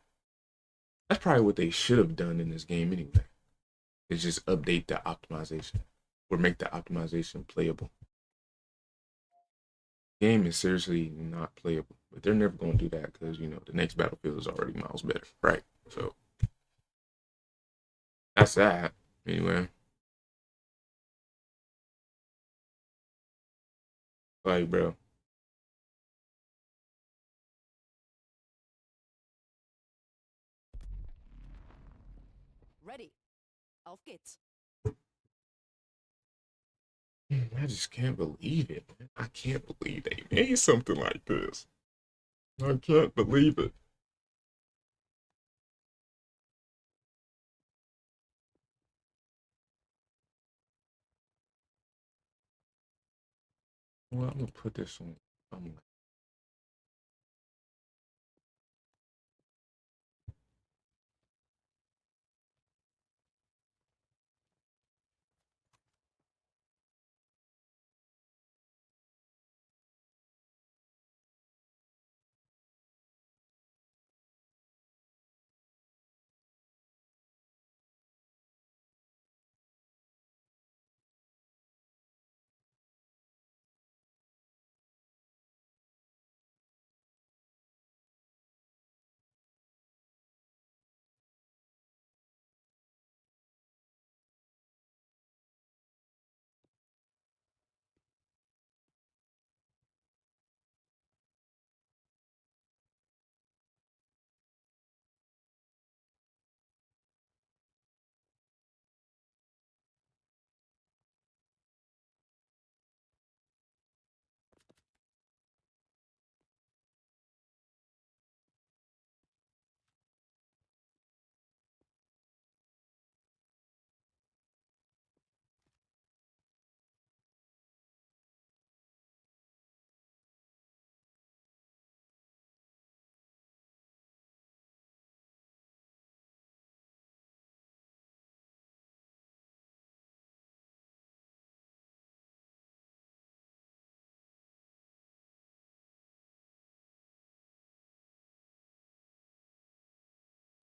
That's probably what they should have done in this game anyway. Is just update the optimization or make the optimization playable. The game is seriously not playable, but they're never going to do that because, the next Battlefield is already miles better, right? So that's that. Anyway. Like, bro. Ready. Auf geht's. I just can't believe it, man. I can't believe they made something like this. I can't believe it. Well, I'm gonna put this on.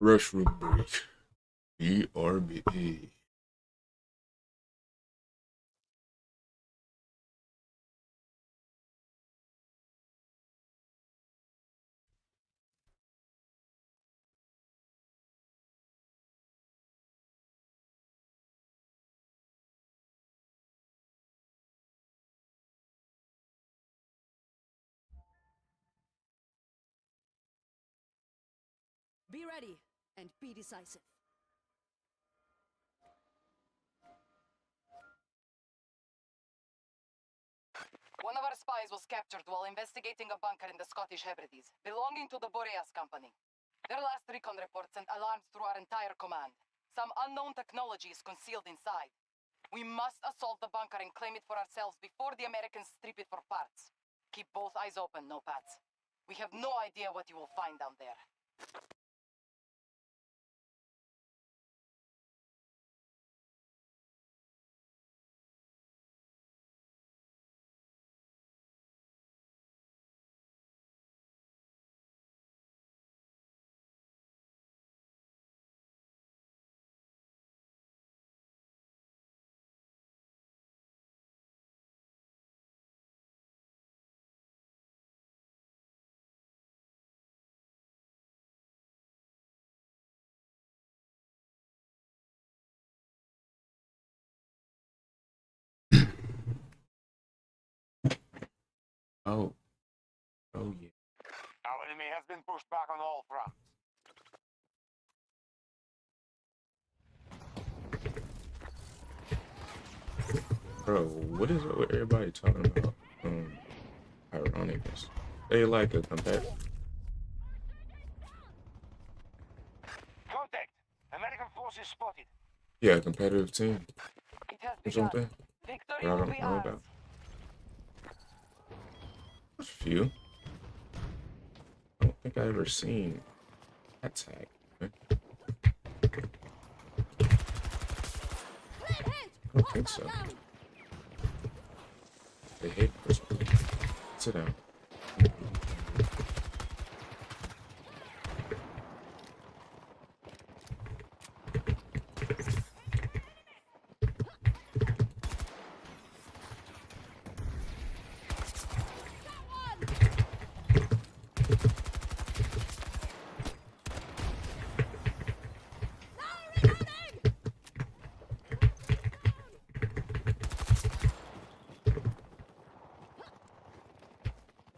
Rush rubric. BRB. Be ready and be decisive. One of our spies was captured while investigating a bunker in the Scottish Hebrides, belonging to the Boreas Company. Their last recon report sent alarms through our entire command. Some unknown technology is concealed inside. We must assault the bunker and claim it for ourselves before the Americans strip it for parts. Keep both eyes open, Nopads. We have no idea what you will find down there. Oh. Oh, yeah. Our enemy has been pushed back on all fronts. Bro, what is it with everybody talking about? Ironicus. They like a competitor. Contact! American forces spotted. Yeah, a competitive team It has or begun. something. Victory But I will don't be know ours. about. There's a few. I don't think I ever seen that tag. Clean hit! I don't think so. Down! They hate this one. Sit down.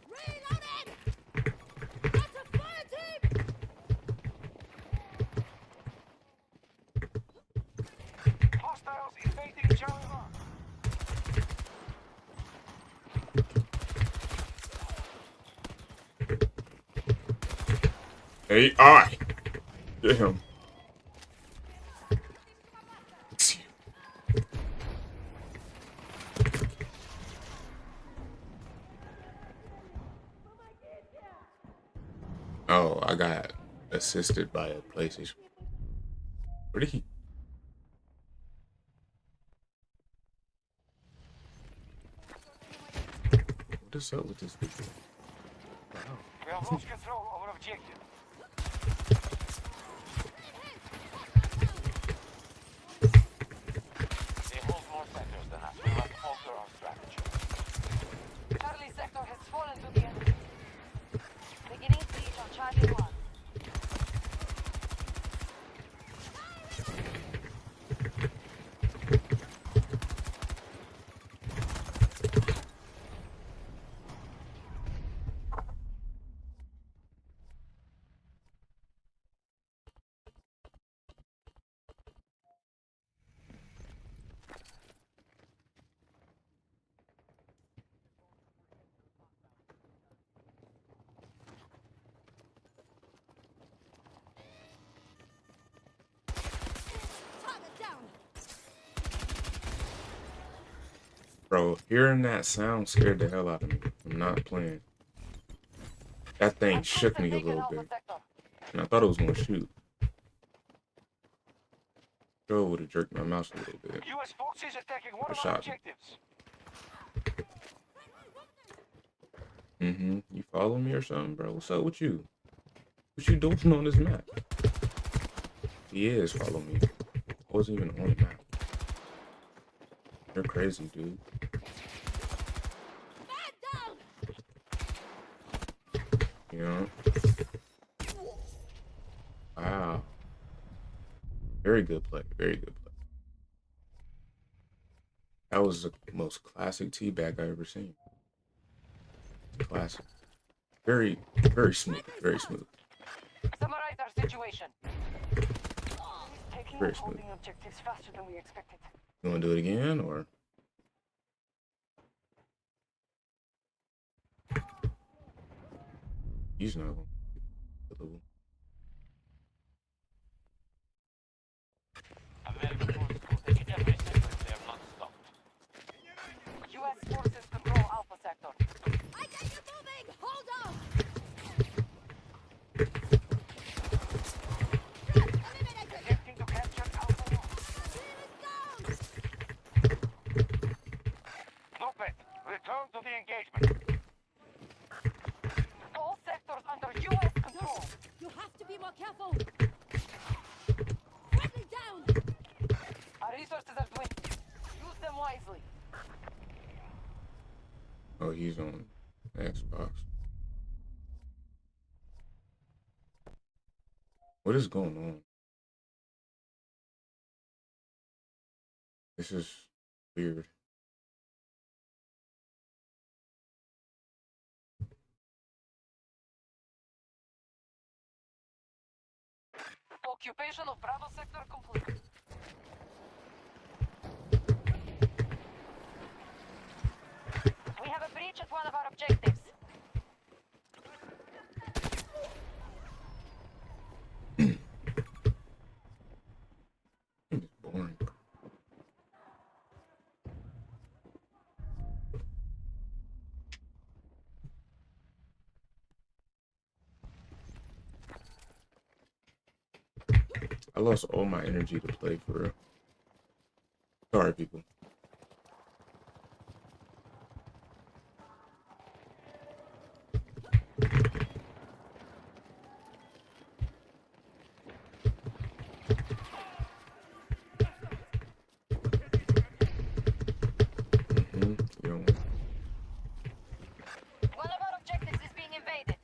Reloading! That's a fire team! Hostiles invading Charlie 1. AI! Get him. It's you. Oh, I got assisted by a PlayStation. Where did he? What is up with this people? Wow. We have lost control over objective. They hold more sectors than us. We must alter our strategy. Charlie sector has fallen to the enemy. Beginning siege on Charlie 1. Target down! Bro, hearing that sound scared the hell out of me. I'm not playing. That thing shook me a Taken little Alpha bit. sector. And I thought it was gonna shoot. Joe would have jerked my mouse a little bit. U.S. forces attacking one of Shot our me. objectives. Mm-hmm. You follow me or something, bro? What's up with you? What you doing on this map? He is following me. I wasn't even on the map. You're crazy, dude. Man down! You know? Wow. Very good play. Very good play. That was the most classic teabag I ever seen. Classic. Very, very smooth. Very smooth. Summarize our situation. Taking Very and smooth. holding objectives faster than we expected. You want to do it again, or? He's not going to. American forces will take every sector if they are not stopped. U.S. forces control Alpha sector. I think you're moving! Hold on! Eliminated! Attempting to capture Alpha 1. Team is down! Lopez, return to the engagement. All sectors under U.S. control. You have to be more careful! Friendly down! Our resources are dwindling. Use them wisely. Oh, he's on Xbox. What is going on? This is weird. Occupation of Bravo sector complete. I lost all my energy to play for real. Sorry, people. You don't want. One of our objectives is being invaded.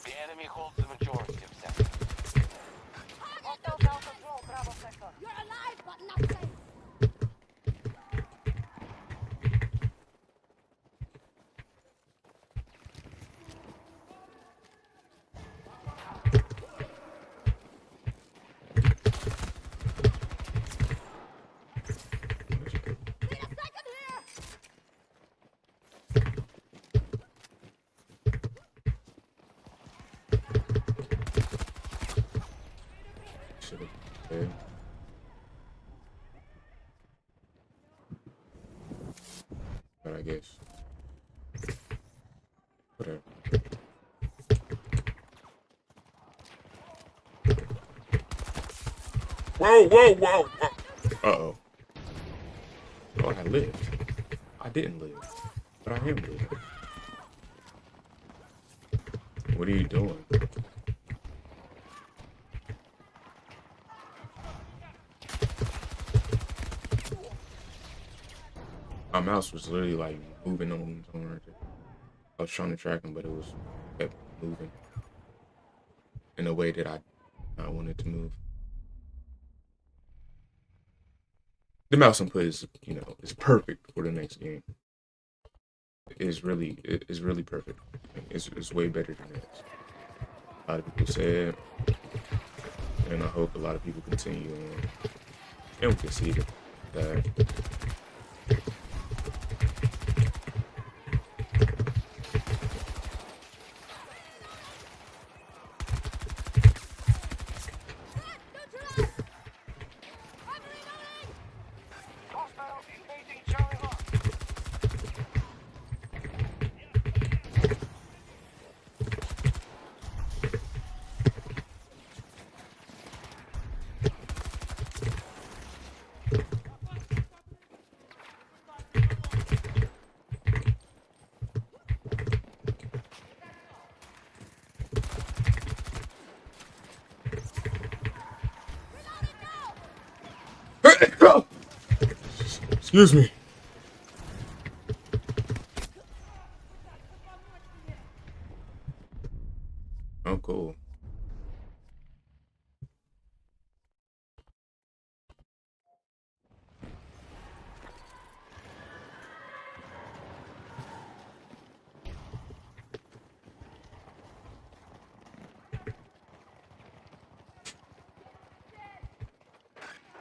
The enemy holds the majority of sectors. Hostile ground control, Bravo sector. You're alive, but not safe. Need a second here. Should have. Okay. But I guess. Whatever. Whoa, whoa, whoa, whoa. Uh-oh. Oh, I lived. I didn't live. But I am living. What are you doing? My mouse was literally like moving on somewhere. I was trying to track him, but it was kept moving in a way that I wanted to move. The mouse input is, is perfect for the next game. It's really perfect. It's way better than this. A lot of people said, and I hope a lot of people continue on. And we can see that. Hostile invading Charlie Hawk. Excuse me. Oh, cool.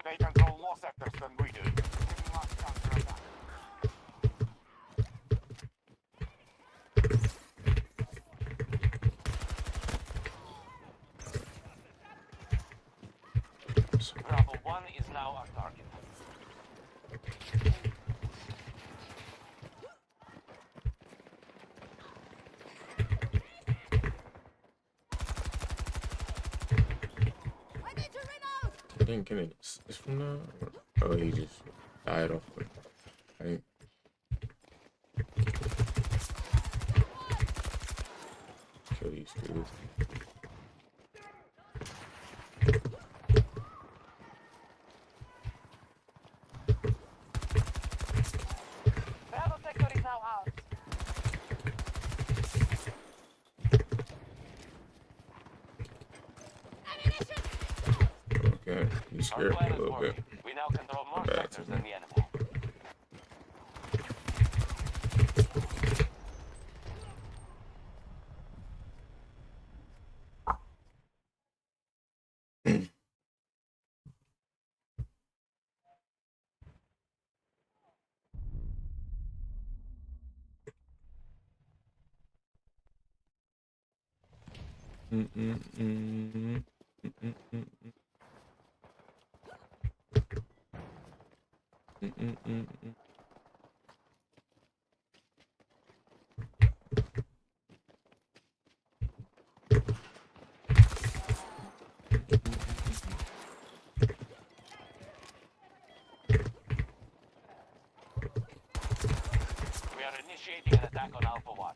They control more sectors than we do. Bravo 1 is now our target. I need to reload. I didn't get it. It's from now. Oh, he just died off. Right? Kill these dudes. Bravo sector is now ours. Okay, you Our scared me plan a is little bit. working. We now control more Bad sectors to than me. the enemy. attack on Alpha 1.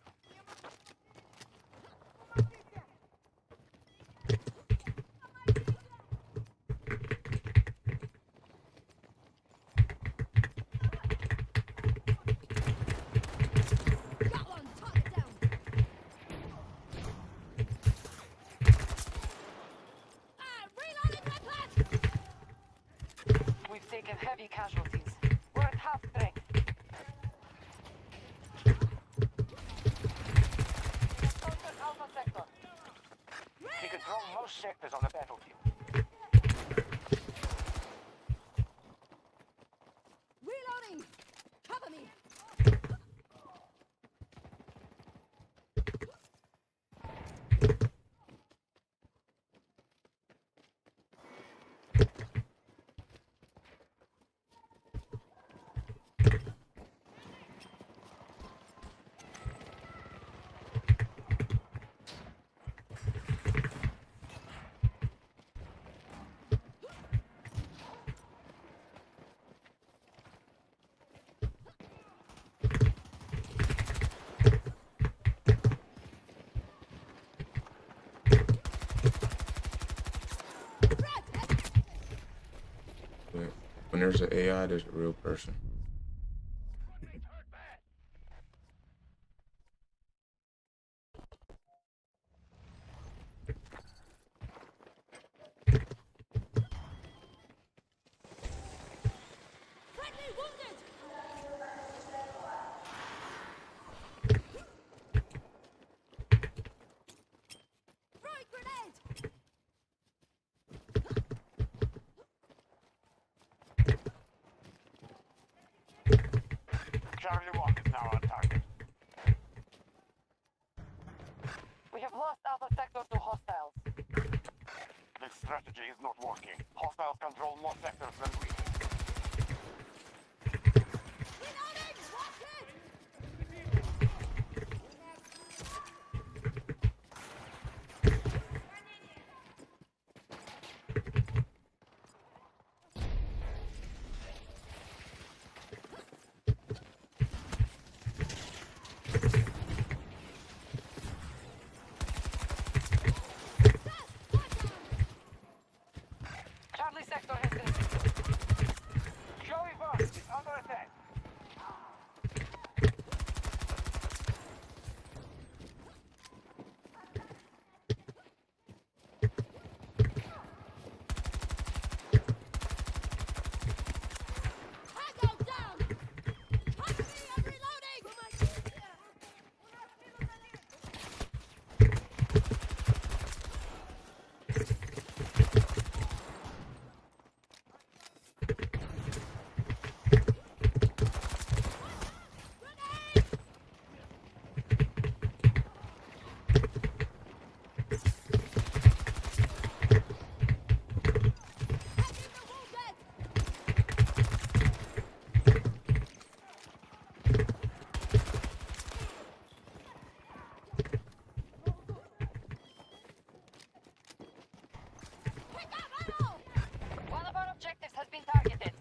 Got one. Target down. Reloading weapon. We've taken heavy casualties. We're at half strength. Conquered Alpha Sector. We control most sectors on the battlefield. Reloading. Cover me. But when there's an AI, there's a real person. Friendly wounded. Throwing grenade. Charlie 1 is now on target. We have lost Alpha Sector to hostiles. This strategy is not working. Hostiles control more sectors than we. Reloading. Watch it. Charlie Sector has been... Charlie 1 is under attack. Tango down. Cover me. I'm reloading. Pick up ammo. One of our objectives has been targeted.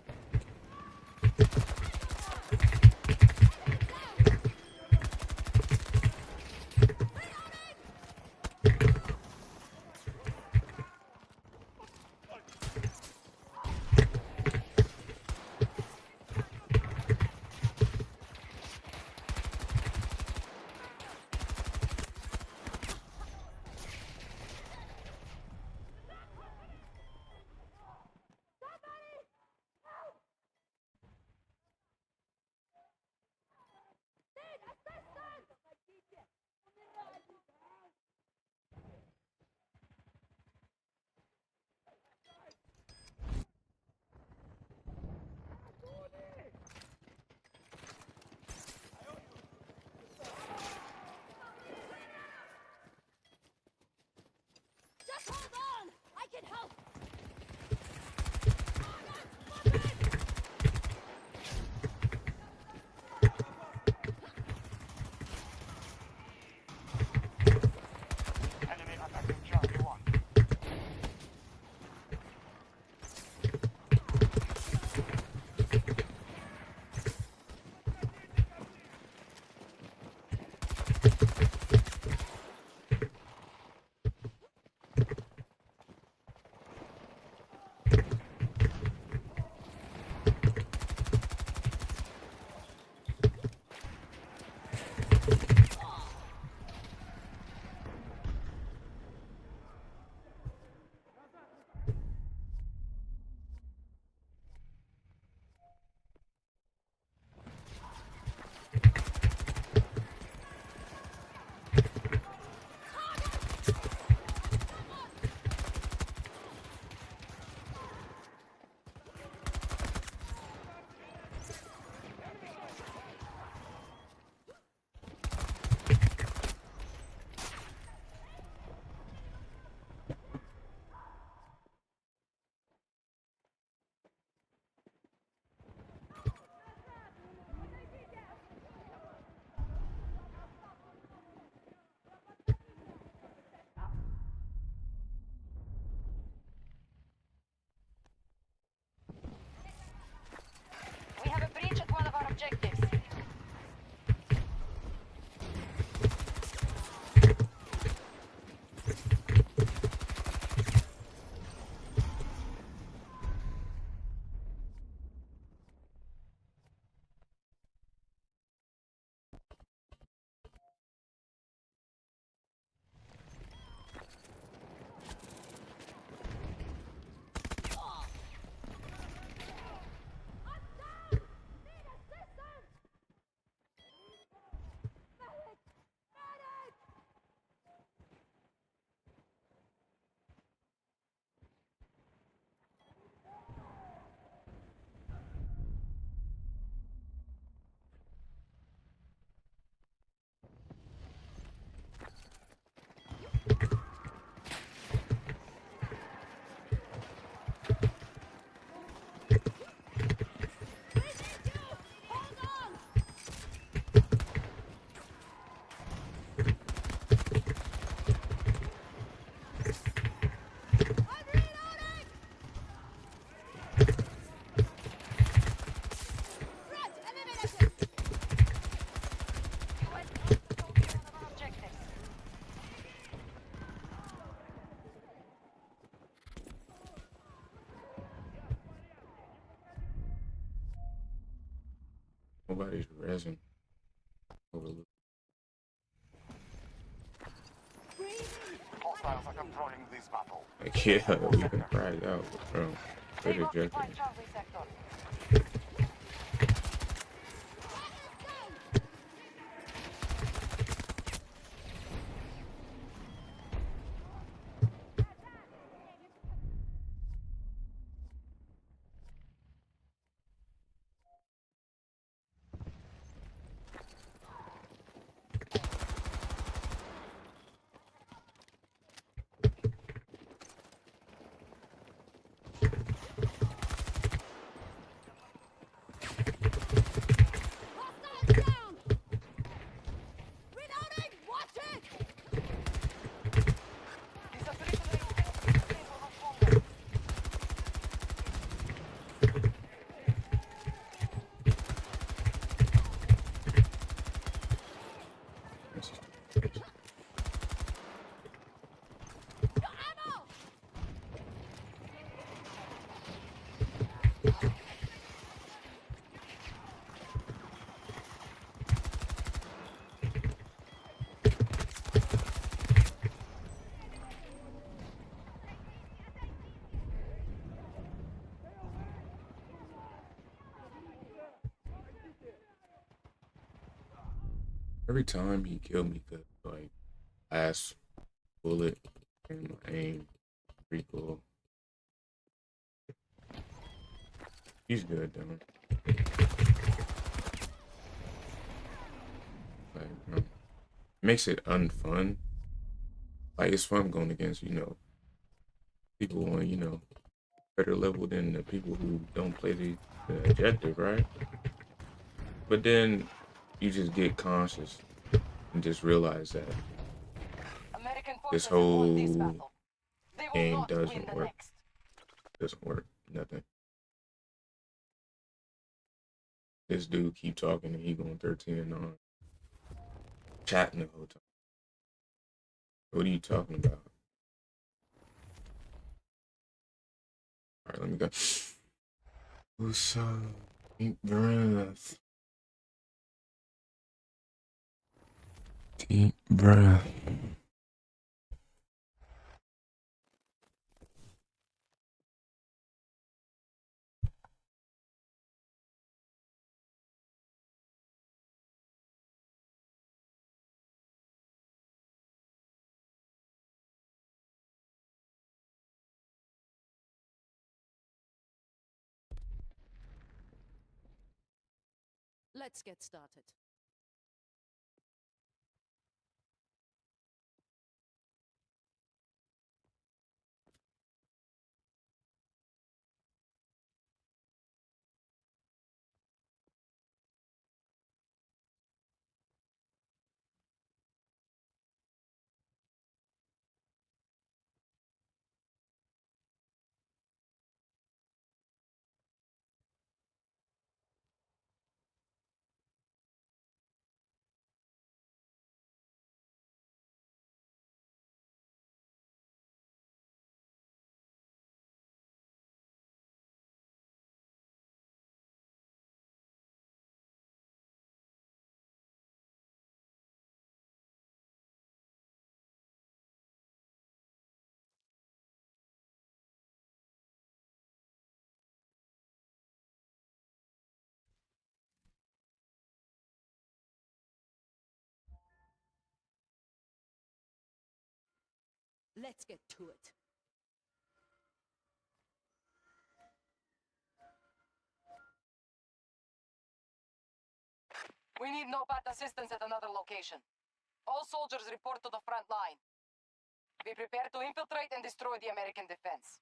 Just hold on. I can help. Enemy attacking Charlie 1. Nobody's resin. Overlook. Hostiles are controlling this battle. Like, yeah, we can cry it out, bro. Good They've objective. occupied Charlie sector. Hostile down! Reloading! Watch it! This attrition rate is stronger. Your ammo! Every time he killed me, cause like last bullet and my aim, pretty cool. He's good though. Like, makes it unfun. Like it's fun going against people on better level than the people who don't play the objective, right? But then you just get conscious and just realize that American this forces have won this whole battle. They will game not doesn't win the work. next. Doesn't work. Nothing. This dude keep talking and he going 13 and on, chatting the whole time. What are you talking about? All right, let me go. What's up? Deep breath. Deep breath. Let's get started. Let's get to it. We need no bad assistance at another location. All soldiers report to the front line. Be prepared to infiltrate and destroy the American defense.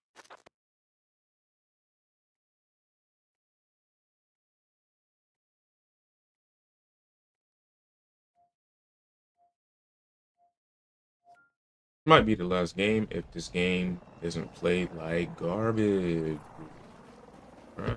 Might be the last game if this game isn't played like garbage. Alright.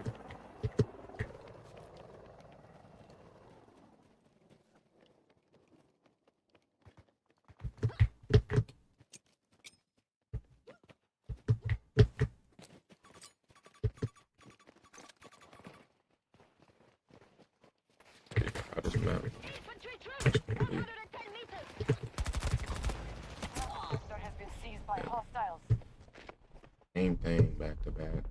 by hostiles. Same thing back to back.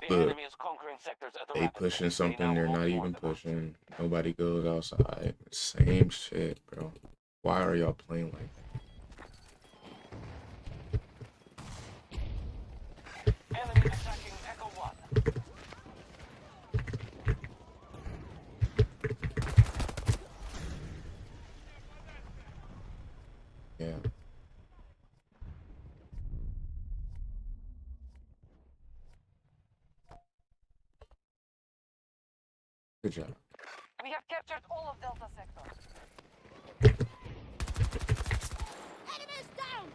The Look, enemy is conquering sectors at a they rapid pushing pace. They something now they're hold not more even than us. pushing. Nobody goes outside. Same shit, bro. Why are y'all playing like that? Enemy attacking Echo 1. Yeah. Good job. We have captured all of Delta Sector. Enemies down!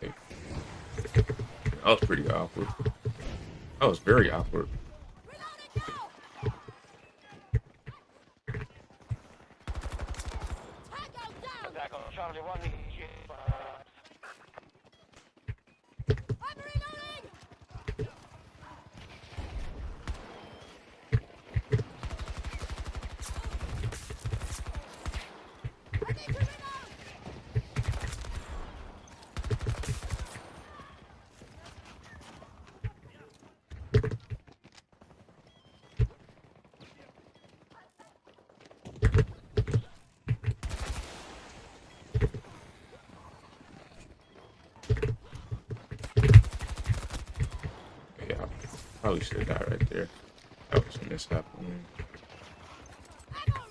Hey. That was pretty awkward. That was very awkward. Reloading now! Tango down! Attack on Charlie 1. I'm reloading! I need to reload! Yeah, probably should have died right there. That was a mishap. Ammo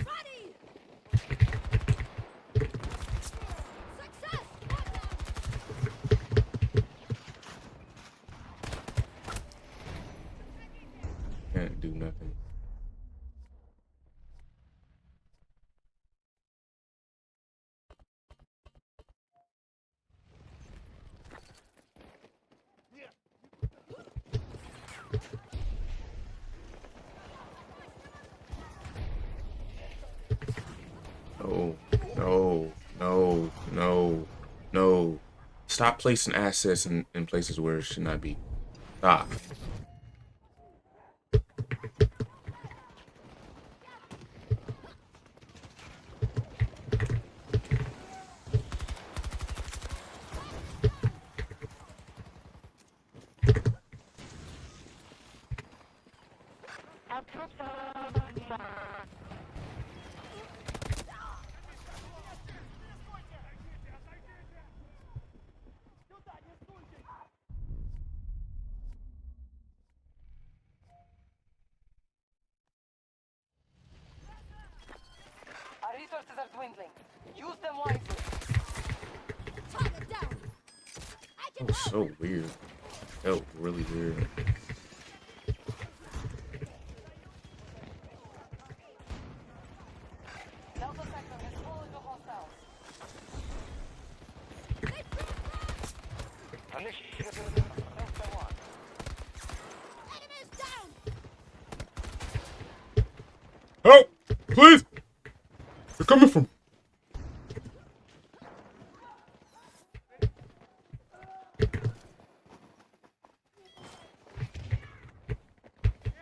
ready! Success! One down! Can't do nothing. No, no, no, no, no. Stop placing assets in places where it should not be. Stop. Our resources are dwindling. Use them wisely. Target down! I That can was help! so weird. Felt really weird. Delta Sector is full into hostiles. Initiative Delta 1. Enemies down! Help! Please! They're coming from.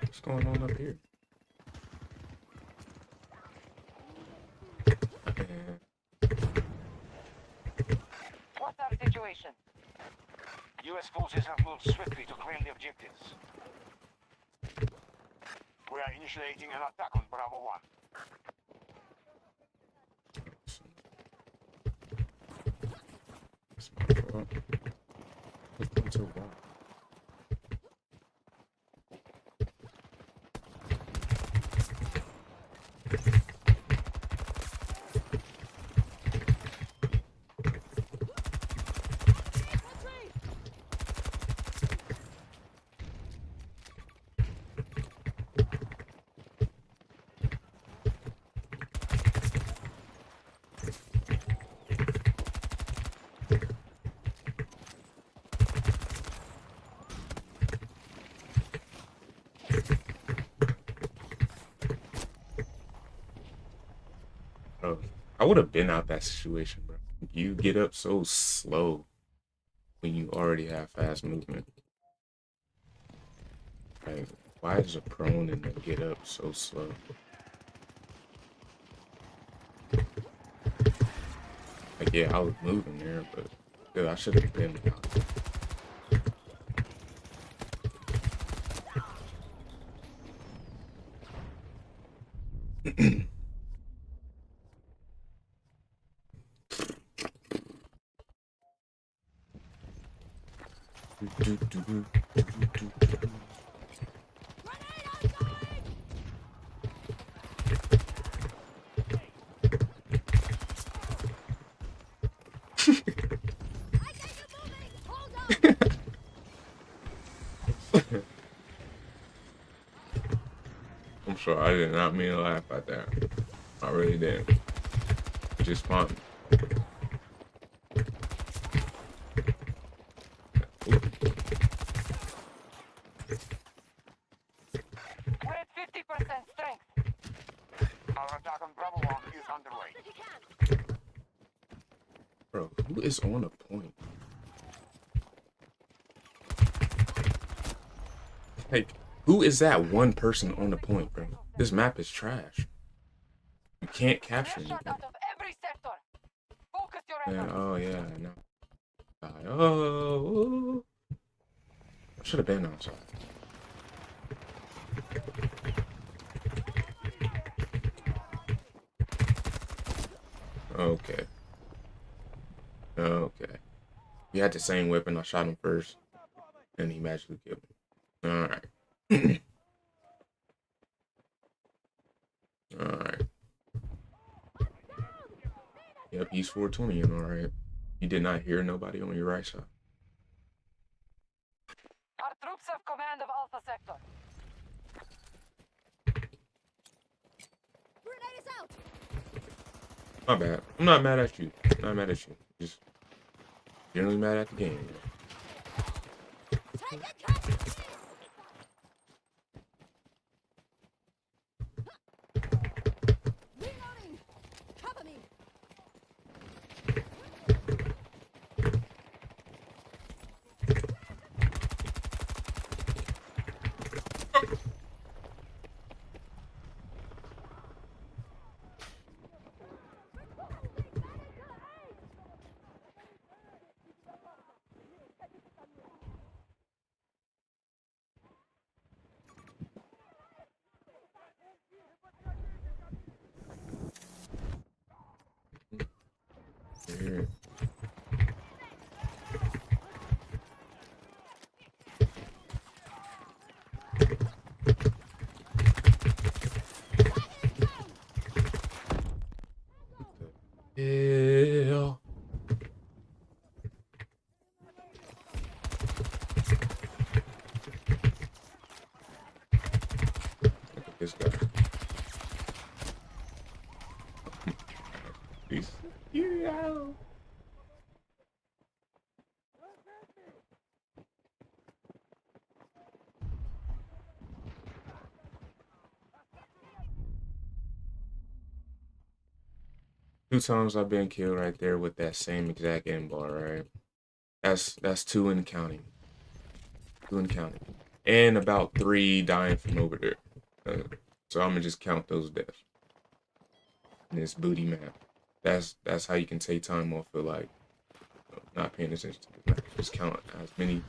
What's going on up here? What's our situation? U.S. forces have moved swiftly to claim the objectives. We are initiating an attack on Bravo 1. It's my fault. What's going so wrong? Infantry! I would have been out that situation, bro. You get up so slow when you already have fast movement. Like, why is a prone and then get up so slow? Like, yeah, I was moving there, but dude, I should have been out. I'm sorry, I did not mean to laugh at that. I really didn't. Just fun. We're at 50% strength. Our attack on Bravo 1 is underway. Bro, who is on a point? Like, who is that one person on the point, bro? This map is trash. You can't capture Shot anything. out of every sector. Focus your Man, efforts. oh yeah, I know. Oh, I should have been outside. Okay. Okay. He had the same weapon. I shot him first, and he magically killed me. All right. All right. Yep, he's 420 and all right. You did not hear nobody on your right side. Our troops have command of Alpha Sector. Grenade is out. My bad. I'm not mad at you. Not mad at you. Just generally mad at the game. Take it, cut. Reloading. Cover me. Here. Yeah. Look at this guy. Peace. Yeah. Two times I've been killed right there with that same exact end bar, right? That's two in counting. Two in counting. And about 3 dying from over there. So I'm gonna just count those deaths. In this booty map. That's how you can take time off for like not paying attention to the map. Just count how many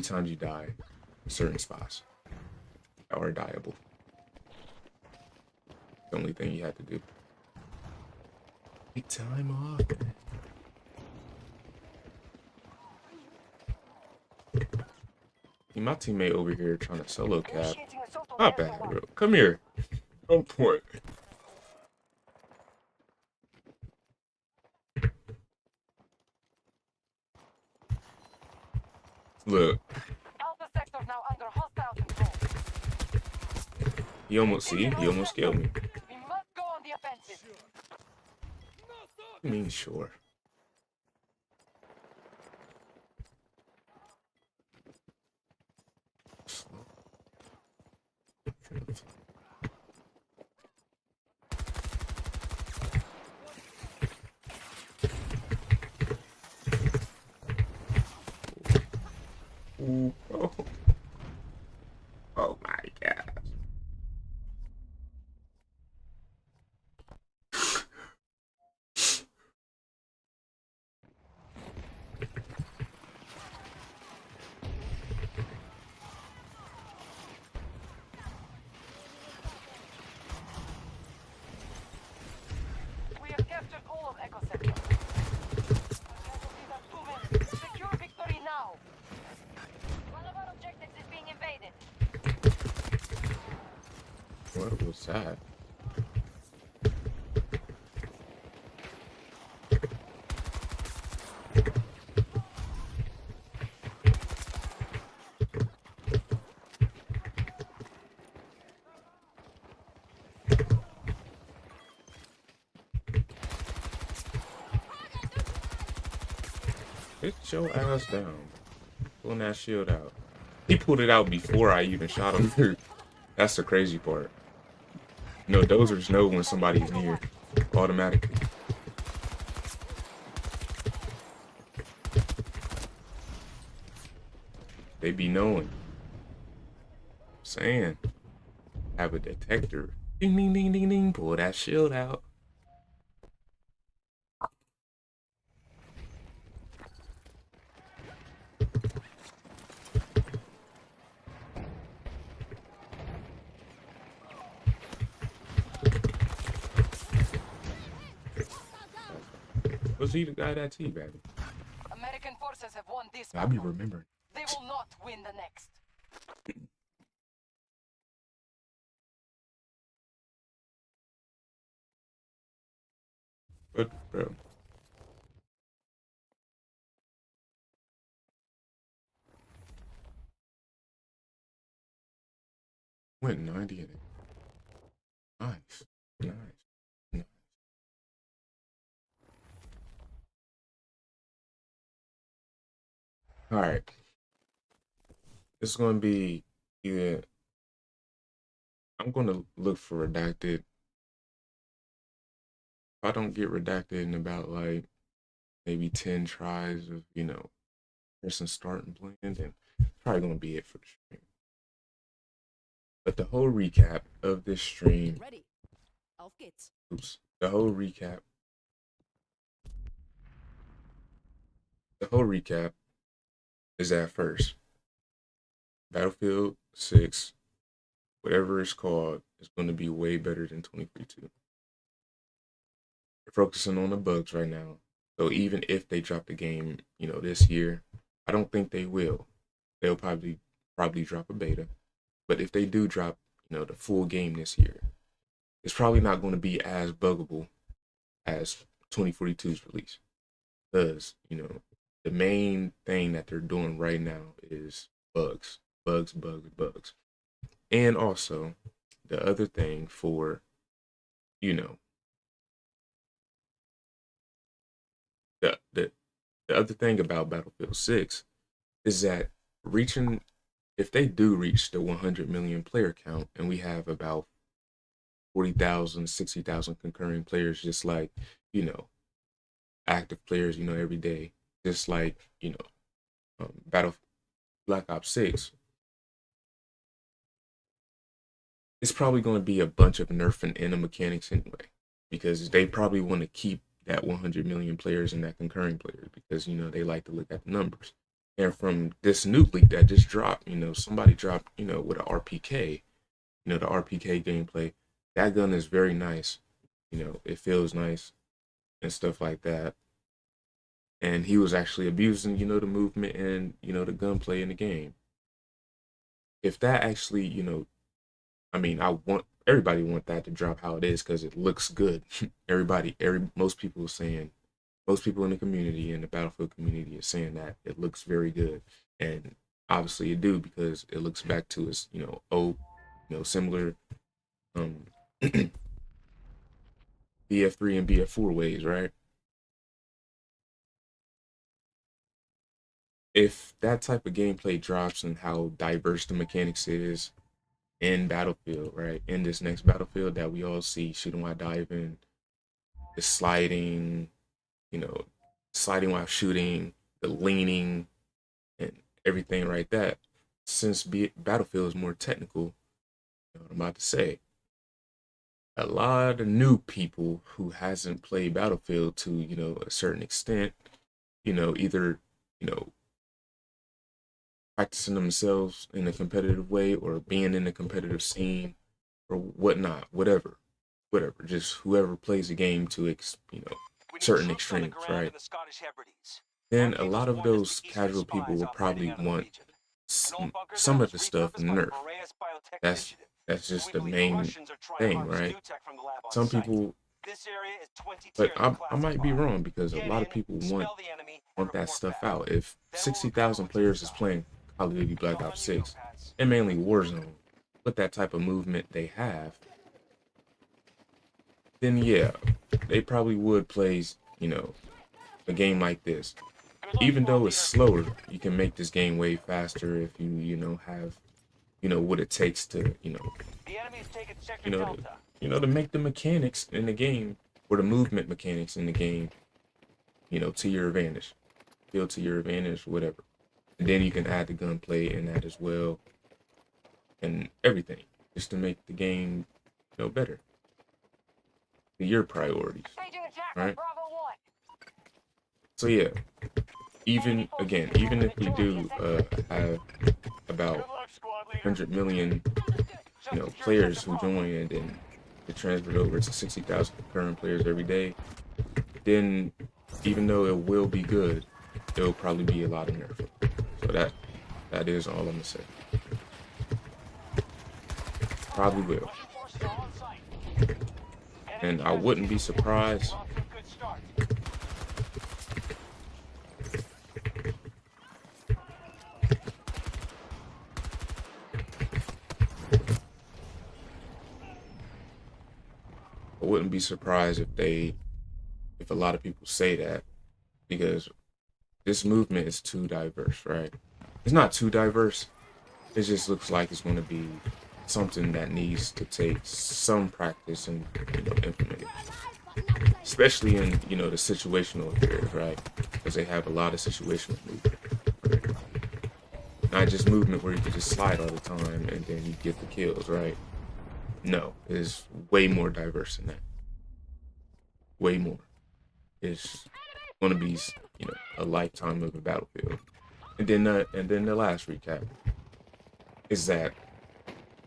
times you die in certain spots. Or dieable. The only thing you have to do. Take time off. My teammate over here trying to solo cap. Initiating assault on Not Delta bad, 1. bro. Come here. On point. Look, Alpha Sector now under hostile control. he almost killed me. We must go on the offensive. I mean, sure. Oh, oh my god. We have captured all of Echo Sector. Casualties are too many. Secure victory now. One of our objectives is being invaded. What was that? Get your ass down. Pulling that shield out. He pulled it out before I even shot him. That's the crazy part. You know, dozers know when somebody's near automatically. They be knowing. Saying. Have a detector. Ding, ding, ding, ding, ding. Pull that shield out. Was he the guy that teabagged? American forces have won this I be battle. remembering. They will not win the next. But, bro. Went 90 in it. Nice. Nice. Nice. Alright. This is going to be either. I'm going to look for redacted. If I don't get redacted in about like maybe 10 tries of, you know, person starting playing, then probably going to be it for the stream. But the whole recap of this stream. Ready. Auf geht's. Oops. The whole recap. The whole recap is that first. Battlefield 6, whatever it's called, is going to be way better than 2042. They're focusing on the bugs right now. So even if they drop the game, you know, this year, I don't think they will. They'll probably drop a beta. But if they do drop, you know, the full game this year, it's probably not going to be as buggable as 2042's release. Because, you know, the main thing that they're doing right now is bugs. Bugs. And also, the other thing for, you know, the other thing about Battlefield 6 is that if they do reach the 100 million player count and we have about 40,000, 60,000 concurring players, just like, you know, active players, you know, every day, just like, you know, Black Ops 6, it's probably going to be a bunch of nerfing in the mechanics anyway, because they probably want to keep that 100 million players and that concurring players because, you know, they like to look at the numbers. And from this new leak that just dropped, you know, somebody dropped, you know, with an RPK, you know, the RPK gameplay. That gun is very nice. You know, it feels nice and stuff like that. And he was actually abusing, you know, the movement and, you know, the gunplay in the game. If that actually, you know, I mean, everybody want that to drop how it is because it looks good. Most people in the community, in the Battlefield community, is saying that it looks very good, and obviously it do because it looks back to its, you know, similar BF3 and BF4 ways, right? If that type of gameplay drops and how diverse the mechanics is in Battlefield, right? In this next Battlefield that we all see, shooting while diving, the sliding, you know, sliding while shooting, the leaning, and everything like that. Since Battlefield is more technical, you know what I'm about to say. A lot of new people who hasn't played Battlefield to, you know, a certain extent, you know, either, you know, practicing themselves in a competitive way or being in a competitive scene or whatnot, whatever, just whoever plays the game to, you know, We need certain troops on the extremes, ground in right? the Scottish Hebrides. Then Our a lot cables of warned us those the Eastern casual people spies will operating probably out of the want region. An old bunker some there of the was stuff repurposed by the nerfed. Boreas Biotech That's Initiative. just We the believe the main Russians are trying to thing, harvest right? new tech from the lab on Some site. people, This area is 20 but tier I might be classified. wrong because a Get lot in, of people expel the enemy, and want that report stuff back. out. If Then we'll 60,000 recall to players the is side. playing Call of Duty It's Black all Ops on you, 6 Notepats. and mainly Warzone with that type of movement they have, then yeah, they probably would play, you know, a game like this. Good luck, Even squad though it's leader. slower, you can make this game way faster if you know, have, you know, what it takes to, you know, The enemy is taking sector you know, Delta. to make the mechanics in the game or the movement mechanics in the game, you know, to your advantage, feel to your advantage, whatever. And then you can add the gunplay in that as well, and everything, just to make the game, you know, better. To your priorities, Staging attack on right? Bravo 1. So yeah, even if we do have about Good luck, squad leader. 100 million, you know, players who join, and then it transferred over to 60,000 concurrent players every day, then even though it will be good, there will probably be a lot of nerf. So that is all I'm gonna say. Probably will, Russian forces are on site. and I wouldn't be surprised. Off to a good start. I wouldn't be surprised if a lot of people say that, because this movement is too diverse, right? It's not too diverse. It just looks like it's going to be something that needs to take some practice and, you know, implement it, especially in, you know, the situational affairs, right? Because they have a lot of situational movement, right? Not just movement where you can just slide all the time and then you get the kills, right? No, it's way more diverse than that. Way more. It's going to be, you know, a lifetime of a Battlefield. And then the last recap is that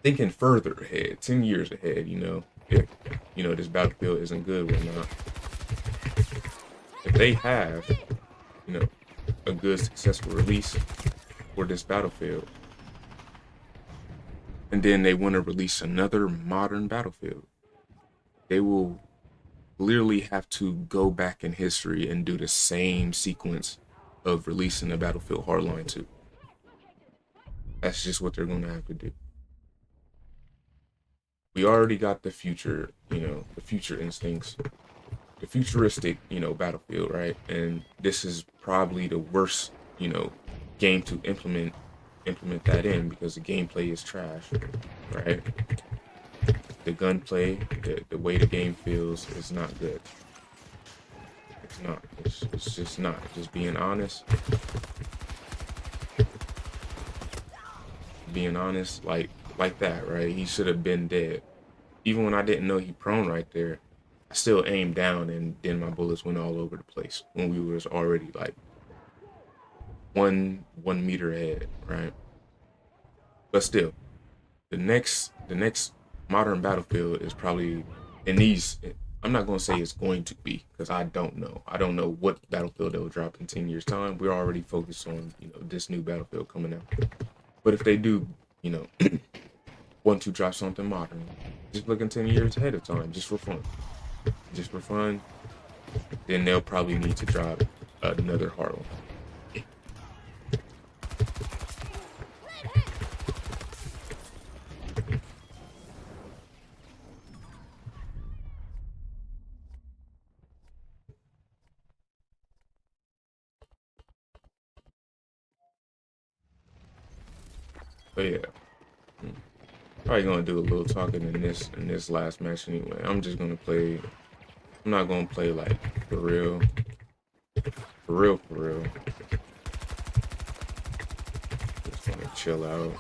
thinking further ahead, 10 years ahead, you know, if, you know, this Battlefield isn't good or not, if they have, you know, a good successful release for this Battlefield, and then they want to release another modern Battlefield, they will literally have to go back in history and do the same sequence of releasing a Battlefield Hardline 2. That's just what they're going to have to do. We already got the future, you know, the future instincts, the futuristic, you know, Battlefield, right? And this is probably the worst, you know, game to implement that in, because the gameplay is trash, right? The gunplay, the way the game feels is not good. It's not. It's just not. Just being honest. Being honest, like that, right? He should have been dead. Even when I didn't know he prone right there, I still aimed down, and then my bullets went all over the place when we was already like one meter ahead, right? But still, the next modern Battlefield is probably in these. I'm not going to say it's going to be, because I don't know. I don't know what Battlefield they'll drop in 10 years time. We're already focused on, you know, this new Battlefield coming out. But if they do, you know, want to drop something modern, just looking 10 years ahead of time, just for fun. Just for fun, then they'll probably need to drop another Harlem. But yeah, probably gonna do a little talking in this last match anyway. I'm just gonna play. I'm not gonna play like for real. gonna chill out.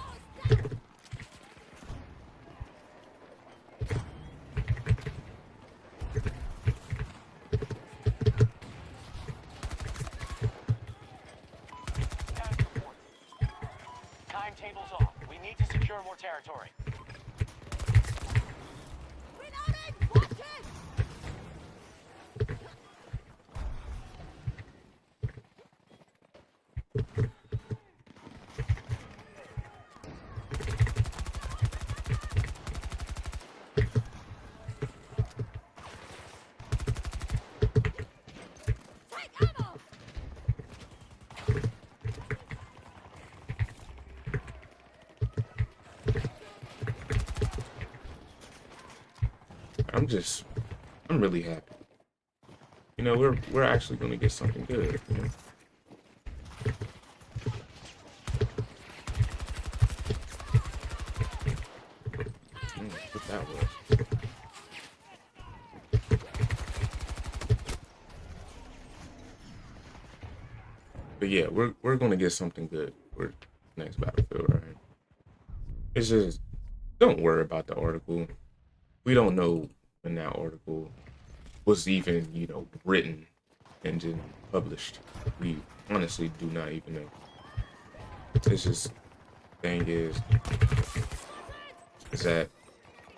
Timetable's off. We need to secure more territory. Reloading! Watch it! Take ammo! I'm really happy. You know, we're actually gonna get something good. You know? What that was. But yeah, we're gonna get something good for next battlefield, right? It's just don't worry about the article. We don't know when that article was even, you know, written and then published. We honestly do not even know. It's just thing is that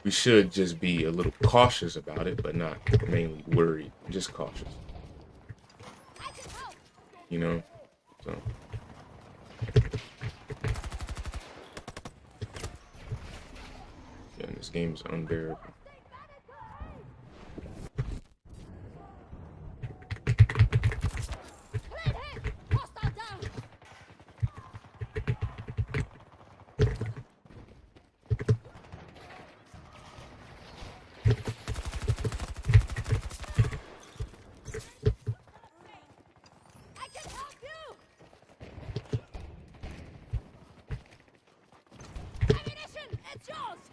we should just be a little cautious about it, but not mainly worried, just cautious. You know? So yeah, this game is unbearable. Clean hit! Hostile down! I can help you! Ammunition! It's yours!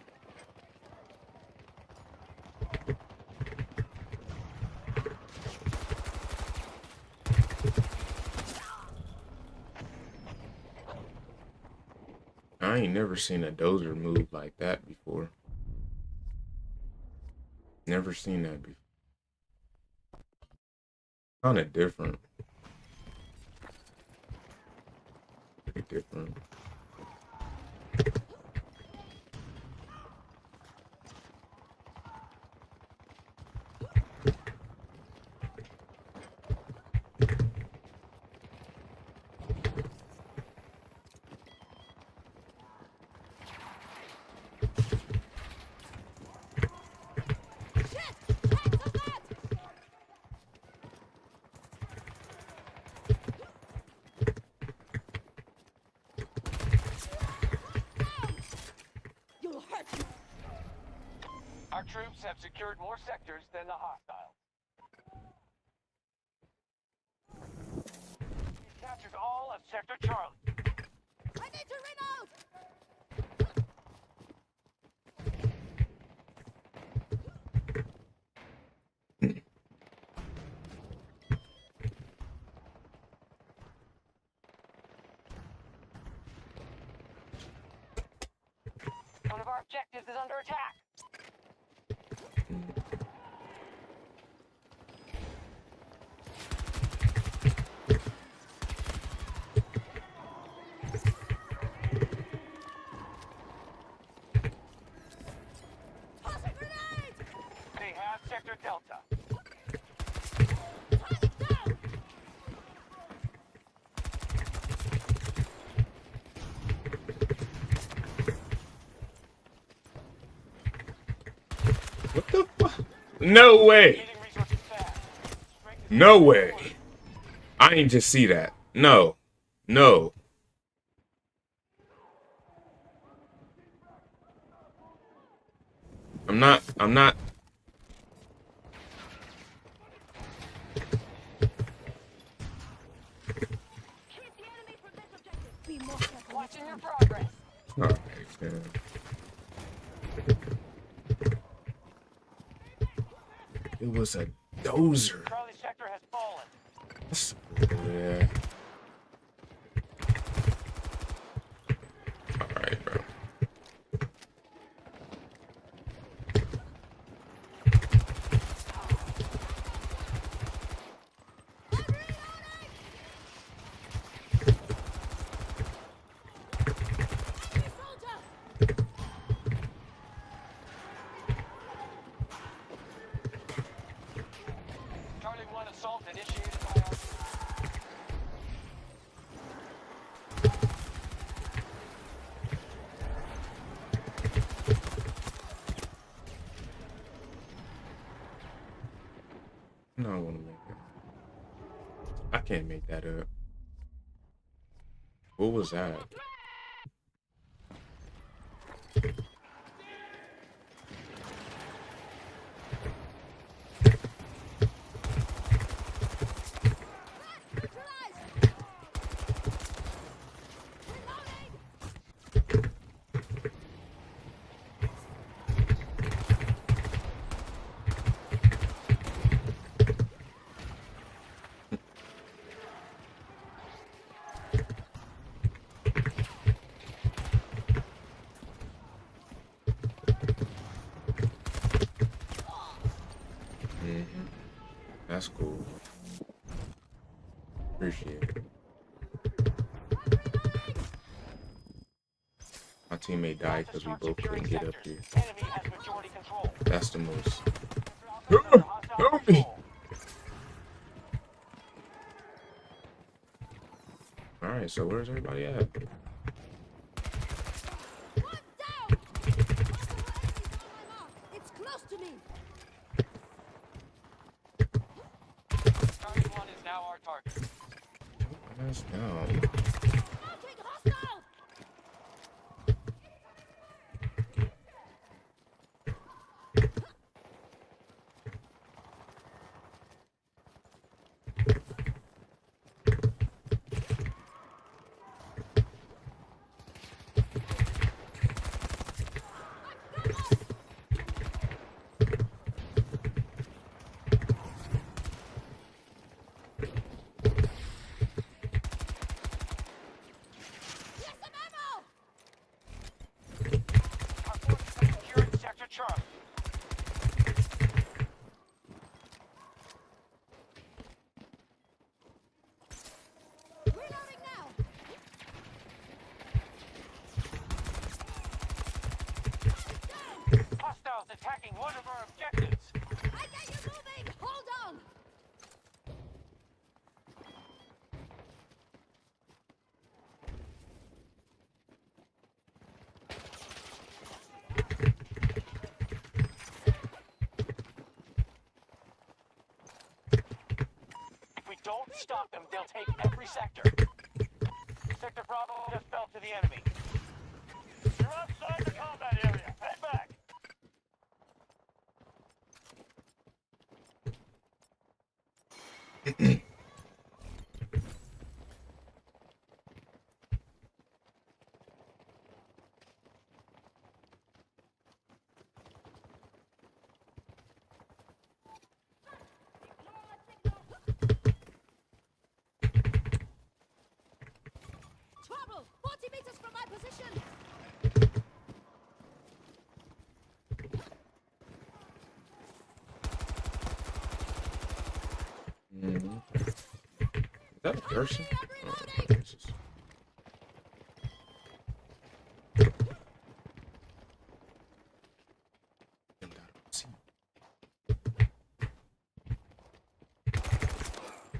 I ain't never seen a dozer move like that before. Never seen that before. Kind of different. Pretty different. You'll hurt you! Our troops have secured more sectors than the hostiles. We've captured all of Sector Charlie. I need to reload! One of our objectives is under attack. Toss a grenade! They have Sector Delta. Target down! What the fuck? No way. Getting resources fast. No way. I ain't just see that. No. No. I'm not. Keep the enemy from this objective! Be more careful. Watching your progress. Alright, man. It was a dozer. Charlie Sector has fallen. Yeah. assault initiated by our... No, I want to make it. I can't make that up. What was that? That's cool. Appreciate it. My teammate died because we both couldn't get up here. Enemy has majority control. That's the most. Help me! Alright, so where's everybody at? One down! It's close to me! Target 1 is now our target. That's down. Marking hostile! Here's some ammo! Our forces have secured Sector Charlie. Reloading now! Down! Hostiles attacking one of our objectives. I get you moving! Hold on! If we don't stop them, they'll take every sector. Sector Bravo just fell to the enemy. You're outside the combat area. Head back. Trouble! 40 meters from my position! Is that a person? I'm Oh, reloading! Jesus.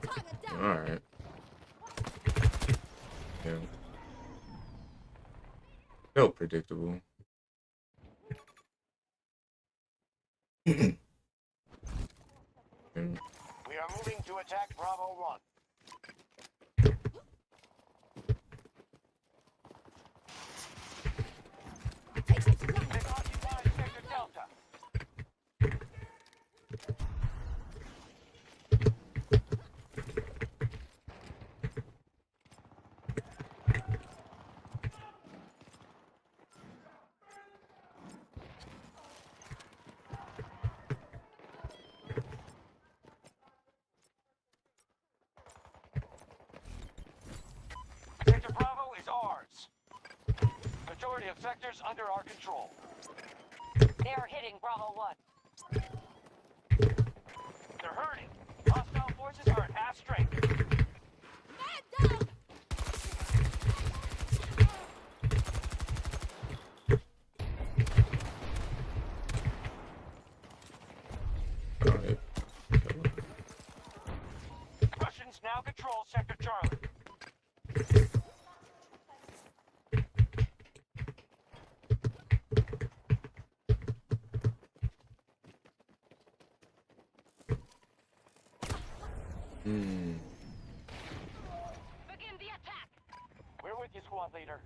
Target down! Alright. Yeah. Felt predictable. And We are moving to attack Bravo 1. Take some supplies! They've occupied Sector Delta. Sector Bravo is ours. Majority of sectors under our control. They are hitting Bravo 1. They're hurting. Hostile forces are at half strength. Man down! alright. now controls Sector Charlie. Hmm. Begin the attack. We're with you, squad leader.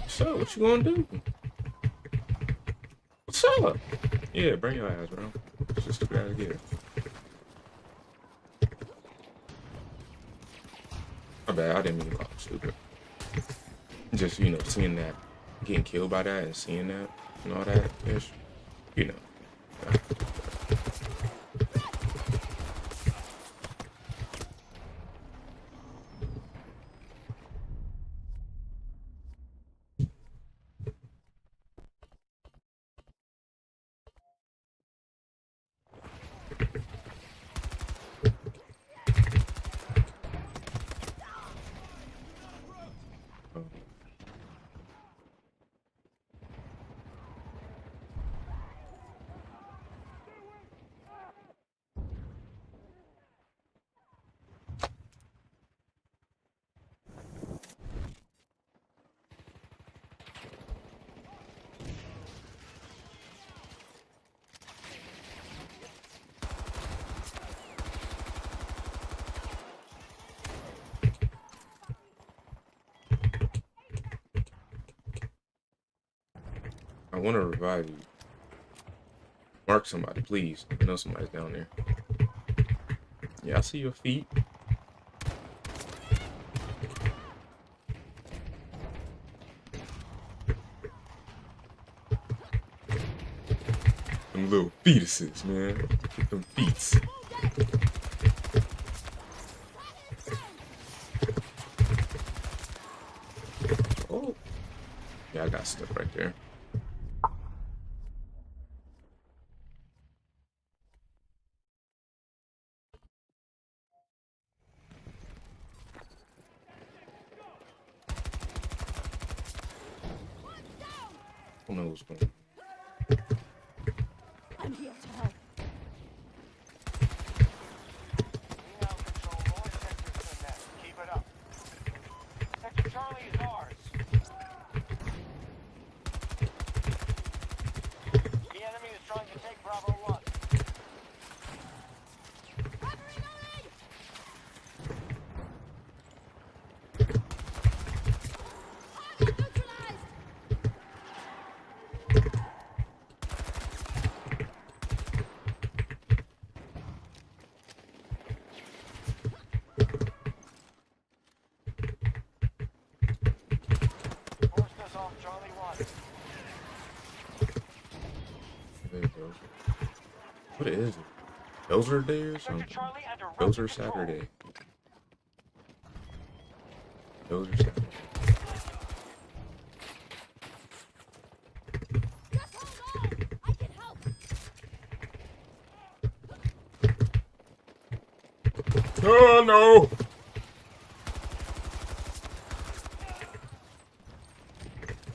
So, what you gonna do? What's up? Yeah, bring your ass, bro. It's just stupid ass gear. My bad, I didn't mean to call him stupid. Just, you know, seeing that, getting killed by that and seeing that and all that ish, you know. I want to revive you. Mark somebody, please. I know somebody's down there. Yeah, I see your feet. Them little fetuses, man. Them feets. Oh. Yeah, I got stuff right there. Who knows what's going on? I'm here to help. We now control more sectors than that. Keep it up. Sector Charlie is ours. The enemy is trying to take Bravo 1. Covering only! Target neutralized! Forced us off Charlie 1. There you go. What is it? Dozer Day or Sector something? Charlie under Dozer Russian control. Saturday. Dozer Saturday. Just hold on! I can help! Oh no!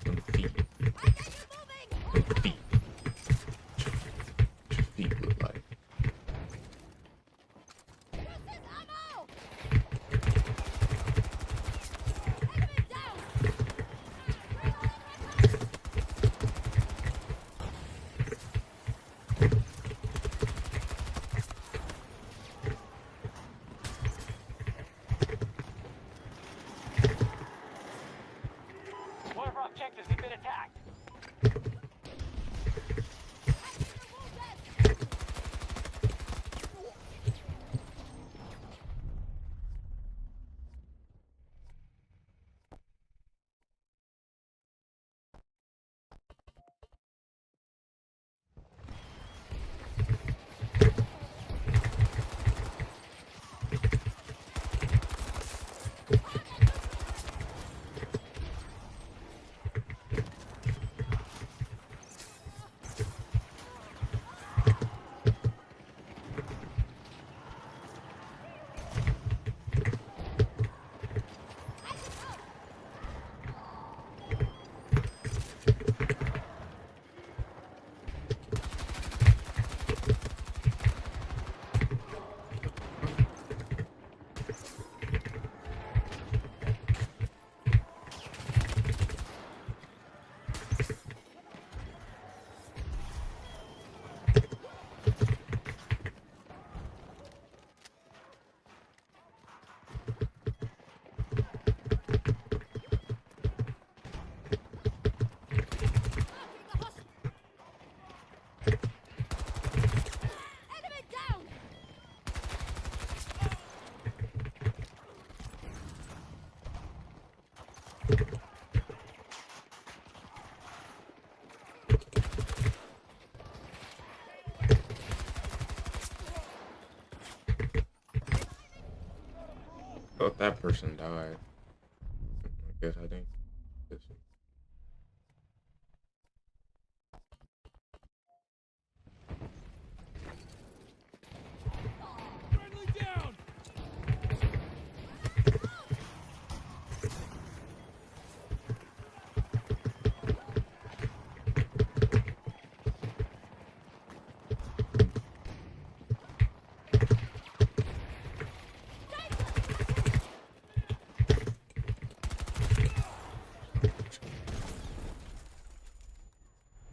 Them feet. I get you moving! Them feet. What your feet look like? This is ammo! Enemy down! Thought that person died. I guess I think. Friendly down!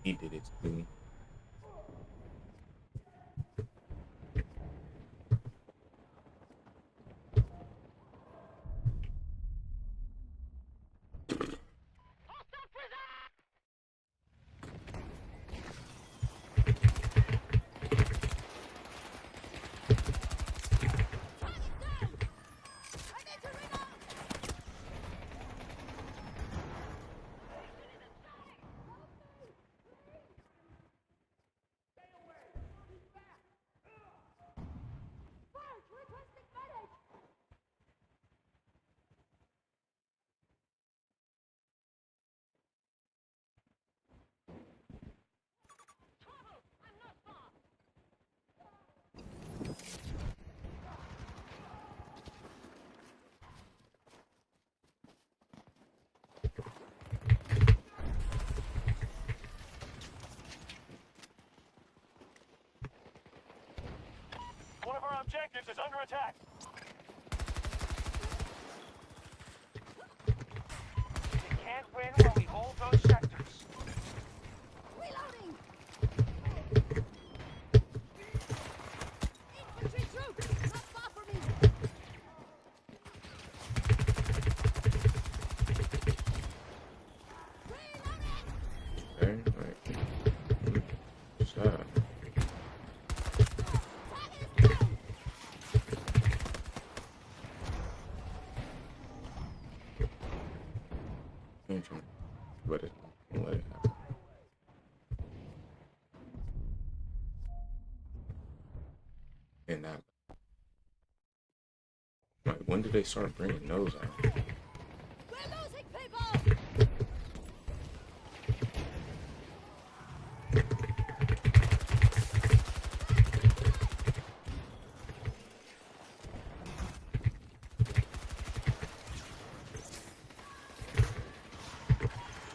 He did it to me. I need to reload! Fire! Requesting medic! I'm not far! One of our objectives is under attack. We can't win while we hold those sectors. Reloading! Infantry troops! Not far from me! Reloading! Okay, like, what's that? I'm trying to, but it don't let it happen. And now, like, when did they start bringing those out? We're losing people!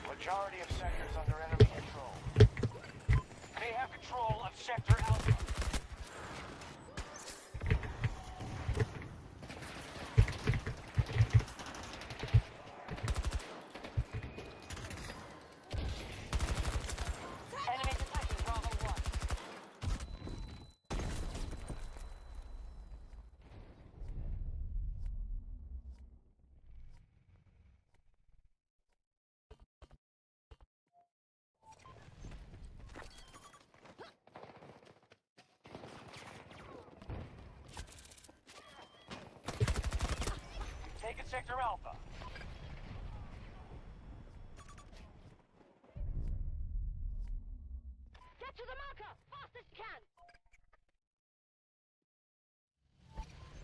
Majority of sectors under enemy control. They have control of Sector Alpha. Enemy detected Bravo 1. Taking Sector Alpha. Get to the marker! Fast as you can!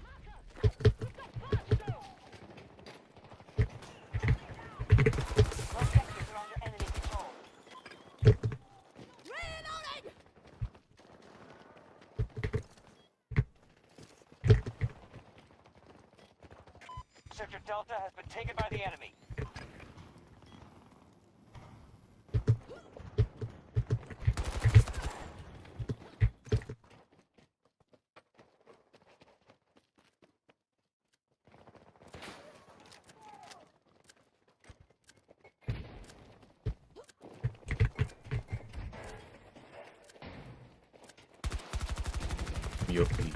Marker! We've got fire to go! Most sectors are under enemy control. Reloading! Sector Delta has been taken by the enemy. Your feet.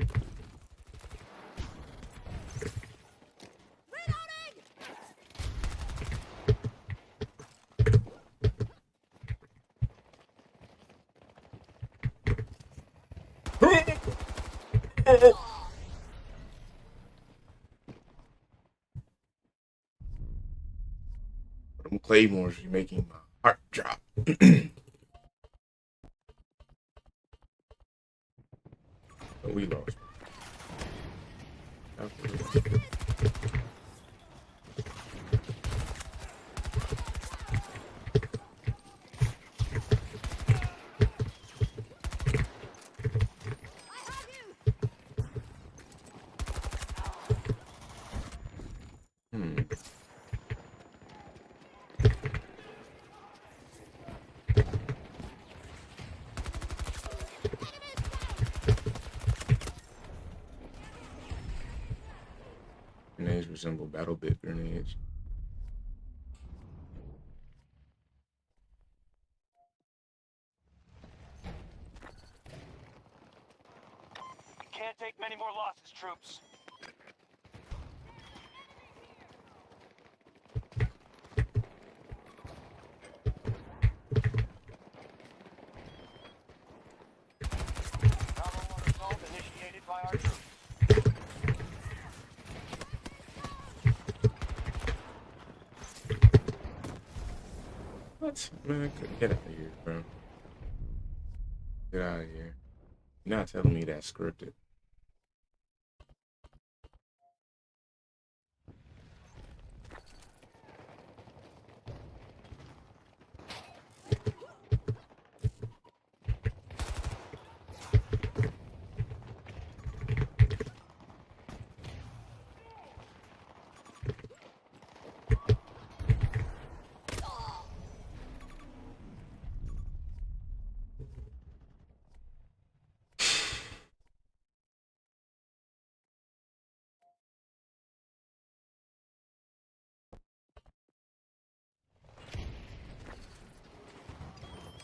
Reloading! Them claymores are making my heart drop. But we lost. Absolutely. Grenades resemble battle bit grenades. We can't take many more losses, troops. Bravo on assault initiated by our troops. What? Man, get out of here, bro. Get out of here. You're not telling me that's scripted.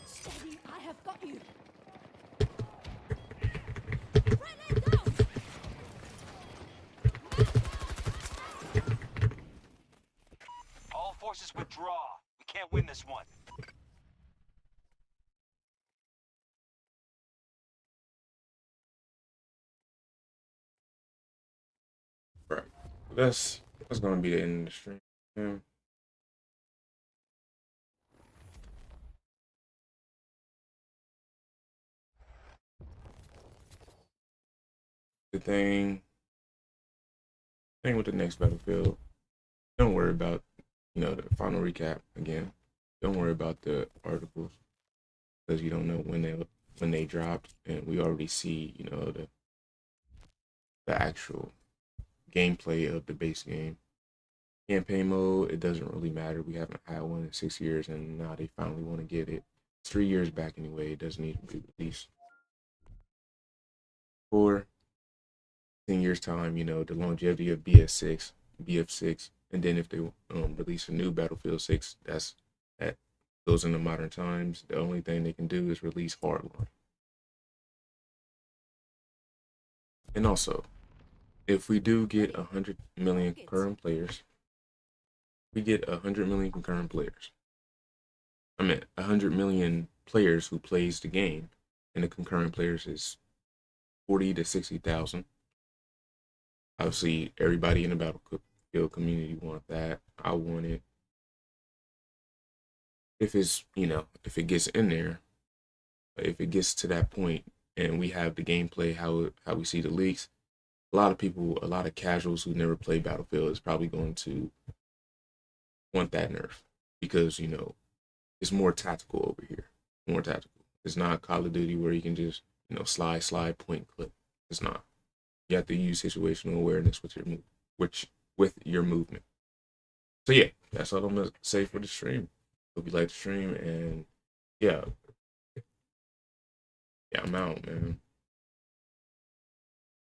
Steady, I have got you. Grenade down! All forces withdraw. We can't win this one. Right. That's gonna be the end of the stream. Yeah. The thing with the next Battlefield, don't worry about, the final recap again. Don't worry about the articles because you don't know when they dropped, and we already see, the actual gameplay of the base game. Campaign mode, it doesn't really matter. We haven't had one in 6 years, and now they finally want to get it. It's 3 years back anyway. It doesn't need to be released. 10 years time, the longevity of BF6, and then if they release a new Battlefield 6, that goes into modern times. The only thing they can do is release Hardline. And also, if we do get 100 million concurrent players, I meant 100 million players who plays the game, and the concurrent players is 40 to 60,000. Obviously, everybody in the Battlefield community want that. I want it. If it's, if it gets in there, if it gets to that point, and we have the gameplay, how we see the leaks, a lot of casuals who never play Battlefield is probably going to want that nerf because, it's more tactical over here. More tactical. It's not Call of Duty where you can just, slide, point, click. It's not. You have to use situational awareness with your movement. So yeah, that's all I'm gonna say for the stream. Hope you like the stream, and yeah, I'm out, man.